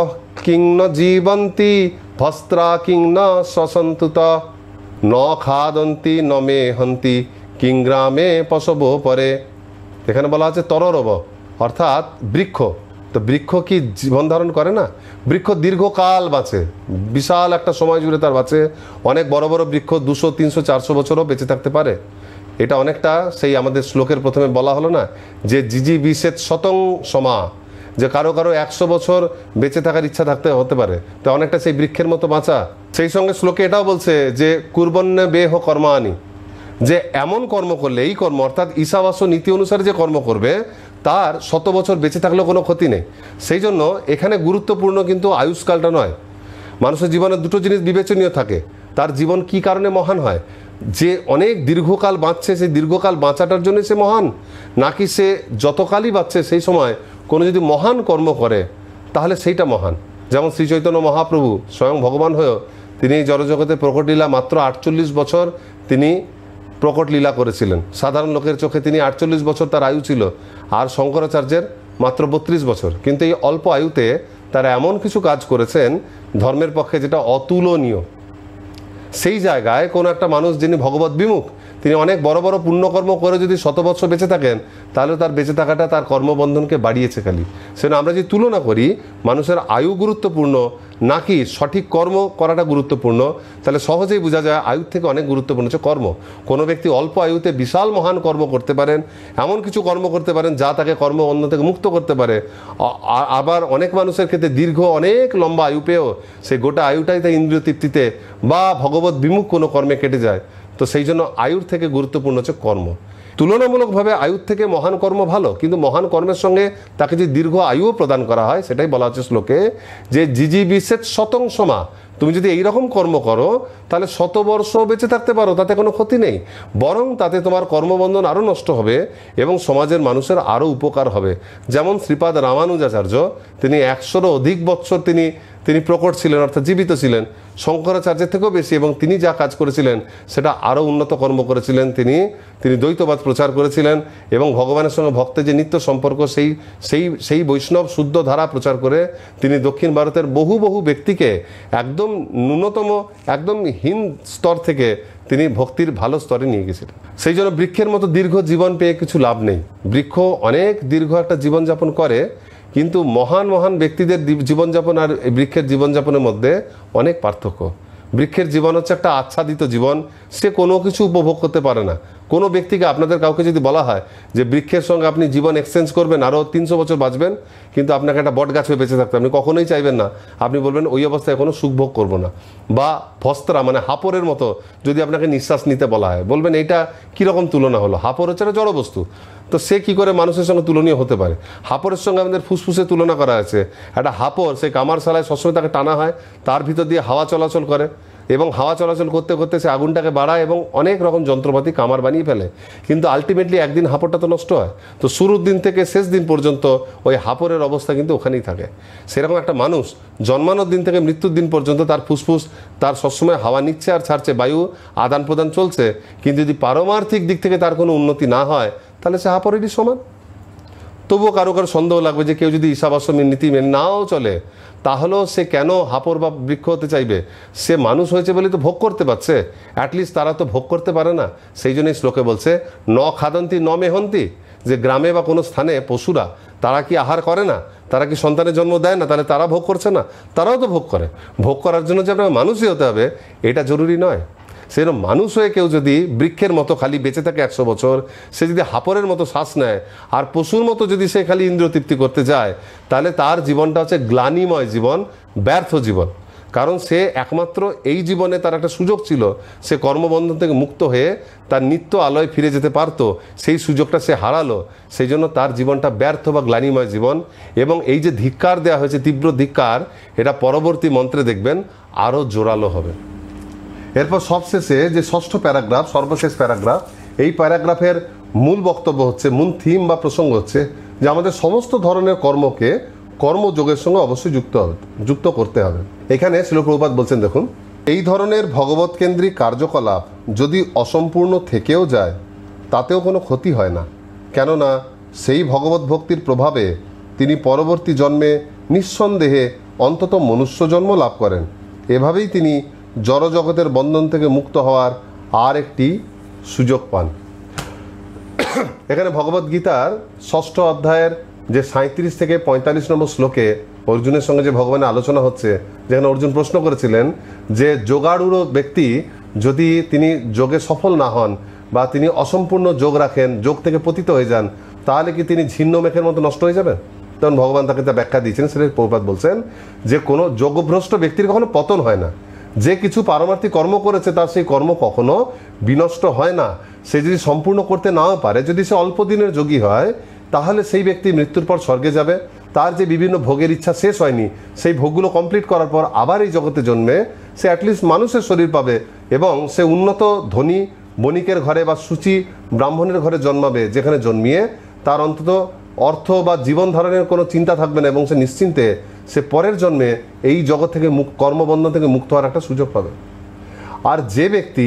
কিং ন জীবন্তি ভস্ত্রা কিং ন শসন্তুত ন খাদন্তি ন মে হন্তি কিং গ্রামে পশব পরে। এখানে বলা আছে তররব অর্থাৎ বৃক্ষ, তো বৃক্ষ কি জীবন ধারণ করে না? বৃক্ষ দীর্ঘকাল বাঁচে, বিশাল একটা সময় জুড়ে তার বাঁচে, অনেক বড় বড় বৃক্ষ 200, 300, 400 বছরও বেঁচে থাকতে পারে। এটা অনেকটা সেই আমাদের শ্লোকের প্রথমে বলা হলো না যে জিজি বিশেষ শতং সমা, যে কারো কারো 100 বছর বেঁচে থাকার ইচ্ছা থাকতে হতে পারে, তো অনেকটা সেই বৃক্ষের মতো বাঁচা। সেই সঙ্গে শ্লোকে এটাও বলছে যে কুর্বণ্য বেহ কর্মানি, যে এমন কর্ম করলে, এই কর্ম অর্থাৎ ঈশাবাস্য নীতি অনুসারে যে কর্ম করবে তার 100 বছর বেঁচে থাকলেও কোনো ক্ষতি নেই। সেই জন্য এখানে গুরুত্বপূর্ণ কিন্তু আয়ুষ্কালটা নয়। মানুষের জীবনে দুটো জিনিস বিবেচনীয় থাকে, তার জীবন কি কারণে মহান হয়, যে অনেক দীর্ঘকাল বাঁচছে সেই দীর্ঘকাল বাঁচাটার জন্য সে মহান, নাকি সে যতকালই বাঁচছে সেই সময় কোনো যদি মহান কর্ম করে তাহলে সেইটা মহান। যেমন শ্রী চৈতন্য মহাপ্রভু স্বয়ং ভগবান হয়েও তিনি জড়জগতে প্রকট লীলা মাত্র 48 বছর তিনি প্রকট লীলা করেছিলেন। সাধারণ লোকের চোখে তিনি 48 বছর তার আয়ু ছিল, আর শঙ্করাচার্যের মাত্র 32 বছর, কিন্তু এই অল্প আয়ুতে তারা এমন কিছু কাজ করেছেন ধর্মের পক্ষে যেটা অতুলনীয়। সেই জায়গায় কোনো একটা মানুষ যিনি ভগবত বিমুখ, তিনি অনেক বড় বড় পুণ্যকর্ম করে যদি 100 বছর বেঁচে থাকেন তাহলে তার বেঁচে থাকাটা তার কর্মবন্ধনকে বাড়িয়েছে খালি। সেজন্য আমরা যদি তুলনা করি মানুষের আয়ু গুরুত্বপূর্ণ নাকি সঠিক কর্ম করাটা গুরুত্বপূর্ণ, তাহলে সহজেই বোঝা যায় আয়ুর থেকে অনেক গুরুত্বপূর্ণ হচ্ছে কর্ম। কোনো ব্যক্তি অল্প আয়ুতে বিশাল মহান কর্ম করতে পারেন, এমন কিছু কর্ম করতে পারেন যা তাকে কর্মবন্ধন থেকে মুক্ত করতে পারে। আবার অনেক মানুষের ক্ষেত্রে দীর্ঘ অনেক লম্বা আয়ু পেয়েও সেই গোটা আয়ুটাই তাই ইন্দ্রিয় তৃপ্তিতে বা ভগবত বিমুখ কোনো কর্মে কেটে যায়। তো সেই জন্য আয়ুর থেকে গুরুত্বপূর্ণ হচ্ছে কর্ম। তুলনামূলকভাবে আয়ুর থেকে মহান কর্ম ভালো, কিন্তু মহান কর্মের সঙ্গে তাকে যে দীর্ঘ আয়ুও প্রদান করা হয় সেটাই বলা হচ্ছে শ্লোকে, যে জিজি বিশেষ শতং সমা, তুমি যদি এইরকম কর্ম করো তাহলে 100 বর্ষ বেঁচে থাকতে পারো, তাতে কোনো ক্ষতি নেই, বরং তাতে তোমার কর্মবন্ধন আরও নষ্ট হবে এবং সমাজের মানুষের আরও উপকার হবে। যেমন শ্রীপাদ রামানুজাচার্য, তিনি 100-এরও অধিক বছর তিনি প্রকট ছিলেন, অর্থাৎ জীবিত ছিলেন, শঙ্করাচার্যের থেকেও বেশি, এবং তিনি যা কাজ করেছিলেন সেটা আরও উন্নত কর্ম করেছিলেন। তিনি দ্বৈতবাদ প্রচার করেছিলেন এবং ভগবানের সঙ্গে ভক্তের যে নিত্য সম্পর্ক সেই বৈষ্ণব শুদ্ধ ধারা প্রচার করে তিনি দক্ষিণ ভারতের বহু ব্যক্তিকে একদম ন্যূনতম একদম হীন স্তর থেকে তিনি ভক্তির ভালো স্তরে নিয়ে গেছিলেন। সেই জন্য বৃক্ষের মতো দীর্ঘ জীবন পেয়ে কিছু লাভ নেই। বৃক্ষ অনেক দীর্ঘ একটা জীবনযাপন করে, কিন্তু মহান ব্যক্তিদের জীবনযাপন আর বৃক্ষের জীবনযাপনের মধ্যে অনেক পার্থক্য। বৃক্ষের জীবন হচ্ছে একটা আচ্ছাদিত জীবন, সে কোনো কিছু উপভোগ করতে পারে না। কোনো ব্যক্তিকে, আপনাদের কাউকে যদি বলা হয় যে বৃক্ষের সঙ্গে আপনি জীবন এক্সচেঞ্জ করবেন, আরও 300 বছর বাঁচবেন, কিন্তু আপনাকে একটা বট গাছ হয়ে বেঁচে থাকতে আপনি কখনোই চাইবেন না। আপনি বলবেন ওই অবস্থায় কোনো সুখভোগ করবো না। বা ভস্ত্রা মানে হাপরের মতো যদি আপনাকে নিঃশ্বাস নিতে বলা হয়, বলবেন এইটা কীরকম তুলনা হলো? হাপর হচ্ছে একটা জড় বস্তু, তো সে কি করে মানুষের সঙ্গে তুলনীয় হতে পারে? হাপরের সঙ্গে আমাদের ফুসফুসে তুলনা করা আছে। একটা হাপর সেই কামারশালায় সবসময় তাকে টানা হয়, তার ভিতর দিয়ে হাওয়া চলাচল করে, এবং হাওয়া চলাচল করতে করতে সে আগুনটাকে বাড়ায় এবং অনেক রকম যন্ত্রপাতি কামার বানিয়ে ফেলে, কিন্তু আলটিমেটলি একদিন হাঁপড়টা তো নষ্ট হয়। তো শুরুর দিন থেকে শেষ দিন পর্যন্ত ওই হাঁপড়ের অবস্থা কিন্তু ওখানেই থাকে। সেরকম একটা মানুষ জন্মানোর দিন থেকে মৃত্যুর দিন পর্যন্ত তার ফুসফুস তার সবসময় হাওয়া নিচ্ছে আর ছাড়ছে, বায়ু আদান প্রদান চলছে, কিন্তু যদি পারমার্থিক দিক থেকে তার কোনো উন্নতি না হয় তাহলে সে হাঁপড়েরই সমান। তবুও কারো কারো সন্দেহ লাগবে যে কেউ যদি ঈশাবাস্যমের নীতি মেনে নাও চলে তাহলেও সে কেন হাঁপড় বা বৃক্ষ হতে চাইবে? সে মানুষ হয়েছে বলে তো ভোগ করতে পারছে, অ্যাটলিস্ট তারা তো ভোগ করতে পারে না। সেই জন্যই শ্লোকে বলছে ন খাদন্তি ন মেহন্তি, যে গ্রামে বা কোনো স্থানে পশুরা তারা কি আহার করে না, তারা কি সন্তানের জন্ম দেয় না, তাহলে তারা ভোগ করছে না? তারাও তো ভোগ করে। ভোগ করার জন্য যে আপনার মানুষই হতে হবে এটা জরুরি নয়। সেরকম মানুষ হয়ে কেউ যদি বৃক্ষের মতো খালি বেঁচে থাকে 100 বছর, সে যদি হাঁপড়ের মতো শ্বাস নেয় আর পশুর মতো যদি সে খালি ইন্দ্রিয় তৃপ্তি করতে যায়, তাহলে তার জীবনটা হচ্ছে গ্লানিময় জীবন, ব্যর্থ জীবন। কারণ সে একমাত্র এই জীবনে তার একটা সুযোগ ছিল, সে কর্মবন্ধন থেকে মুক্ত হয়ে তার নিত্য আলোয় ফিরে যেতে পারতো, সেই সুযোগটা সে হারালো। সেই জন্য তার জীবনটা ব্যর্থ বা গ্লানিময় জীবন। এবং এই যে ধিক্কার দেওয়া হয়েছে, তীব্র ধিক্কার, এটা পরবর্তী মন্ত্রে দেখবেন আরও জোরালো হবে। এরপর সবশেষে যে ষষ্ঠ প্যারাগ্রাফ, সর্বশেষ প্যারাগ্রাফ, এই প্যারাগ্রাফের মূল বক্তব্য হচ্ছে, মূল থিম বা প্রসঙ্গ হচ্ছে যে আমাদের সমস্ত ধরনের কর্মকে কর্মযোগের সঙ্গে অবশ্যই যুক্ত করতে হবে। এখানে শ্রীল প্রভুপাদ বলছেন, দেখুন, এই ধরনের ভগবত কেন্দ্রিক কার্যকলাপ যদি অসম্পূর্ণ থেকেও যায় তাতেও কোনো ক্ষতি হয় না, কেননা সেই ভগবত ভক্তির প্রভাবে তিনি পরবর্তী জন্মে নিঃসন্দেহে অন্তত মনুষ্য জন্ম লাভ করেন। এভাবেই তিনি জড়জগতের বন্ধন থেকে মুক্ত হওয়ার আর একটি সুযোগ পান। এখানে ভগবদ্গীতার 6ষ্ঠ অধ্যায়ের যে 37 থেকে 45 নম্বর শ্লোকে অর্জুনের সঙ্গে যে ভগবানের আলোচনা হচ্ছে, যেখানে অর্জুন প্রশ্ন করেছিলেন যে যোগাড়ুড়ো ব্যক্তি যদি তিনি যোগে সফল না হন বা তিনি অসম্পূর্ণ যোগ রাখেন, যোগ থেকে পতিত হয়ে যান, তাহলে কি তিনি ছিন্ন মেঘের মতো নষ্ট হয়ে যাবেন? তখন ভগবান তাকে তা ব্যাখ্যা দিয়েছেন। সেটা প্রভুপাদ বলছেন যে কোনো যোগভ্রষ্ট ব্যক্তির কখনো পতন হয় না। যে কিছু পারমার্থিক কর্ম করেছে তার সেই কর্ম কখনো বিনষ্ট হয় না। সে যদি সম্পূর্ণ করতে নাও পারে, যদি সে অল্প দিনের যোগী হয়, তাহলে সেই ব্যক্তি মৃত্যুর পর স্বর্গে যাবে। তার যে বিভিন্ন ভোগের ইচ্ছা শেষ হয়নি, সেই ভোগগুলো কমপ্লিট করার পর আবার এই জগতে জন্মে সে অ্যাটলিস্ট মানুষের শরীর পাবে এবং সে উন্নত ধনী বণিকের ঘরে বা সূচি ব্রাহ্মণের ঘরে জন্মাবে, যেখানে জন্মিয়ে তার অন্তত অর্থ বা জীবন ধারণের কোনো চিন্তা থাকবে না এবং সে নিশ্চিন্তে সে পরের জন্মে এই জগৎ থেকে কর্মবন্ধন থেকে মুক্ত হওয়ার একটা সুযোগ পাবে। আর যে ব্যক্তি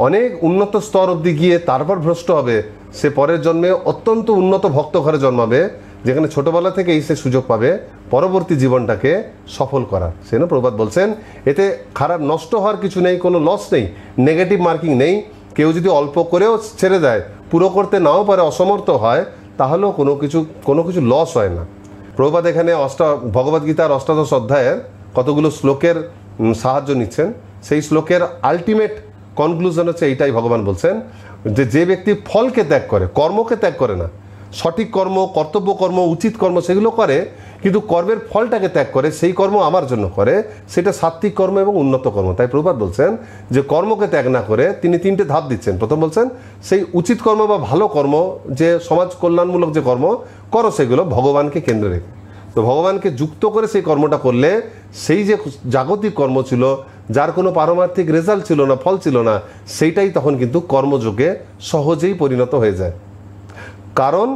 অনেক উন্নত স্তর অবধি গিয়ে তারপর ভ্রষ্ট হবে, সে পরের জন্মে অত্যন্ত উন্নত ভক্ত ঘরে জন্মাবে, যেখানে ছোটবেলা থেকেই সে সুযোগ পাবে পরবর্তী জীবনটাকে সফল করার। সেজন্য প্রভুপাদ বলছেন এতে খারাপ নষ্ট হওয়ার কিছু নেই, কোনো লস নেই, নেগেটিভ মার্কিং নেই। কেউ যদি অল্প করেও ছেড়ে দেয়, পুরো করতে নাও পারে, অসমর্থ হয়, তাহলেও কোনো কিছু লস হয় না। প্রভুপাদ এখানে ভগবদ্গীতার 8দশ অধ্যায়ের কতগুলো শ্লোকের সাহায্য নিচ্ছেন। সেই শ্লোকের আলটিমেট কনক্লুশন হচ্ছে এইটাই, ভগবান বলছেন যে ব্যক্তি ফলকে ত্যাগ করে, কর্মকে ত্যাগ করে না, সঠিক কর্ম, কর্তব্য কর্ম, উচিত কর্ম সেগুলো করে, কিন্তু কর্মের ফলটাকে ত্যাগ করে, সেই কর্ম আমার জন্য করে, সেটা সাত্বিক কর্ম এবং উন্নত কর্ম। তাই প্রভুপাদ বলছেন যে কর্মকে ত্যাগ না করে তিনি 3টে ধাপ দিচ্ছেন। প্রথম বলছেন সেই উচিত কর্ম বা ভালো কর্ম, যে সমাজ কল্যাণমূলক যে কর্ম করো, সেগুলো ভগবানকে কেন্দ্রে রেখে। তো ভগবানকে যুক্ত করে সেই কর্মটা করলে সেই যে জাগতিক কর্ম ছিল, যার কোনো পারমার্থিক রেজাল্ট ছিল না, ফল ছিল না, সেইটাই তখন কিন্তু কর্মযোগে সহজেই পরিণত হয়ে যায়। কারণ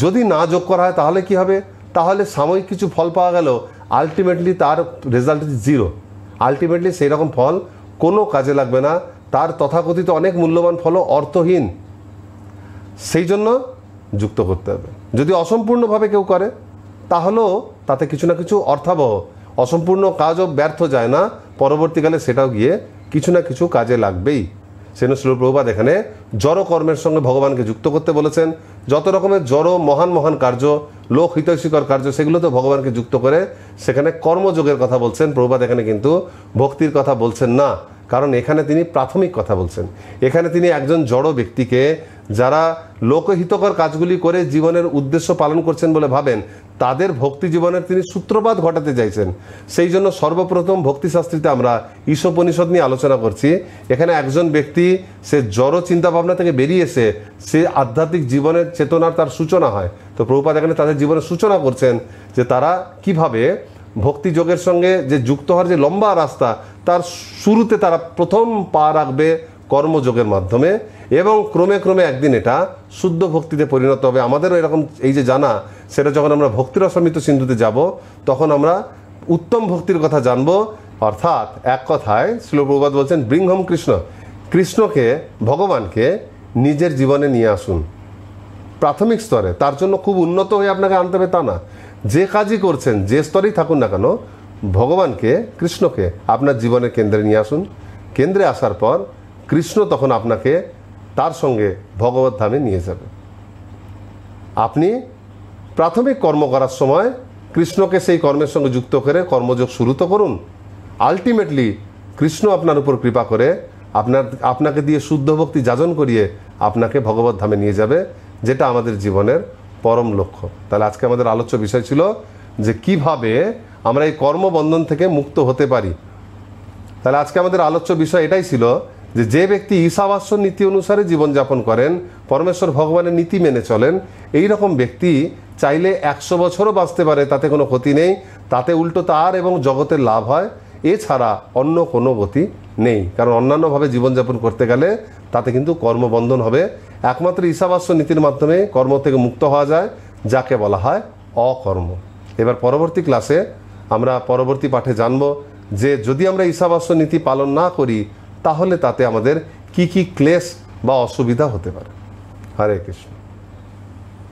যদি না যোগ করা হয় তাহলে কি হবে? তাহলে সাময়িক কিছু ফল পাওয়া গেল, আলটিমেটলি তার রেজাল্ট জিরো। আলটিমেটলি সেই রকম ফল কোনো কাজে লাগবে না, তার তথাকথিত অনেক মূল্যবান ফলও অর্থহীন। সেই জন্য যুক্ত করতে হবে। যদি অসম্পূর্ণভাবে কেউ করে তাহলেও তাতে কিছু না কিছু অর্থাবহ, অসম্পূর্ণ কাজও ব্যর্থ যায় না, পরবর্তীকালে সেটাও গিয়ে কিছু না কিছু কাজে লাগবেই। সেজন্য শ্রীল প্রভুপাদ এখানে জড় কর্মের সঙ্গে ভগবানকে যুক্ত করতে বলেছেন। যত রকমের জড় মহান মহান কার্য, লোক হিতৈষীকর কার্য, সেগুলোতে ভগবানকে যুক্ত করে সেখানে কর্মযোগের কথা বলছেন। প্রভুপাদ এখানে কিন্তু ভক্তির কথা বলছেন না, কারণ এখানে তিনি প্রাথমিক কথা বলছেন। এখানে তিনি একজন জড় ব্যক্তিকে, যারা লোকহিতকর কাজগুলি করে জীবনের উদ্দেশ্য পালন করছেন বলে ভাবেন, তাদের ভক্তি জীবনের তিনি সূত্রপাত ঘটাতে চাইছেন। সেই জন্য সর্বপ্রথম ভক্তিশাস্ত্রীতে আমরা ঈশোপনিষদ নিয়ে আলোচনা করছি। এখানে একজন ব্যক্তি সে জড় চিন্তাভাবনা থেকে বেরিয়ে এসে সে আধ্যাত্মিক জীবনের চেতনার তার সূচনা হয়। তো প্রভুপাদ এখানে তাদের জীবনের সূচনা করছেন যে তারা কিভাবে ভক্তিযোগের সঙ্গে যে যুক্ত হওয়ার যে লম্বা রাস্তা, তার শুরুতে তারা প্রথম পা রাখবে কর্মযোগের মাধ্যমে, এবং ক্রমে ক্রমে একদিন এটা শুদ্ধ ভক্তিতে পরিণত হবে। আমাদেরও এরকম এই যে জানা, সেটা যখন আমরা ভক্তিরসামৃত সিন্ধুতে যাব, তখন আমরা উত্তম ভক্তির কথা জানবো। অর্থাৎ এক কথায় শ্রীল প্রভুপাদ বলছেন, ব্রিং হোম কৃষ্ণ, কৃষ্ণকে, ভগবানকে নিজের জীবনে নিয়ে আসুন প্রাথমিক স্তরে। তার জন্য খুব উন্নত হয়ে আপনাকে আনতে হবে তা না, যে কাজই করছেন, যে স্তরেই থাকুন না কেন, ভগবানকে, কৃষ্ণকে আপনার জীবনের কেন্দ্রে নিয়ে আসুন। কেন্দ্রে আসার পর কৃষ্ণ তখন আপনাকে তার সঙ্গে ভগবত ধামে নিয়ে যাবে। আপনি প্রাথমিক কর্ম করার সময় কৃষ্ণকে সেই কর্মের সঙ্গে যুক্ত করে কর্মযোগ শুরু তো করুন। আলটিমেটলি কৃষ্ণ আপনার উপর কৃপা করে আপনাকে দিয়ে শুদ্ধ ভক্তি যাজন করিয়ে আপনাকে ভগবত ধামে নিয়ে যাবে, যেটা আমাদের জীবনের পরম লক্ষ্য। তাহলে আজকে আমাদের আলোচ্য বিষয় ছিল যে কিভাবে আমরা এই কর্মবন্ধন থেকে মুক্ত হতে পারি। তাহলে আজকে আমাদের আলোচ্য বিষয় এটাই ছিল যে যে ব্যক্তি ঈশাবাস্য নীতি অনুসারে জীবনযাপন করেন, পরমেশ্বর ভগবানের নীতি মেনে চলেন, এই রকম ব্যক্তি চাইলে 100 বছরও বাঁচতে পারে, তাতে কোনো ক্ষতি নেই। তাতে উল্টো তার এবং জগতের লাভ হয়, এছাড়া অন্য কোনো গতি নেই। কারণ অন্যান্যভাবে জীবনযাপন করতে গেলে তাতে কিন্তু কর্মবন্ধন হবে। একমাত্র ঈশাবাস্য নীতির মাধ্যমে কর্ম থেকে মুক্ত হওয়া যায়, যাকে বলা হয় অকর্ম। এবার পরবর্তী ক্লাসে আমরা পরবর্তী পাঠে জানব যে যদি আমরা ঈশাবাস্য নীতি পালন না করি, তাহলে তাতে আমাদের কি কি ক্লেশ বা অসুবিধা হতে পারে। হরে কৃষ্ণ।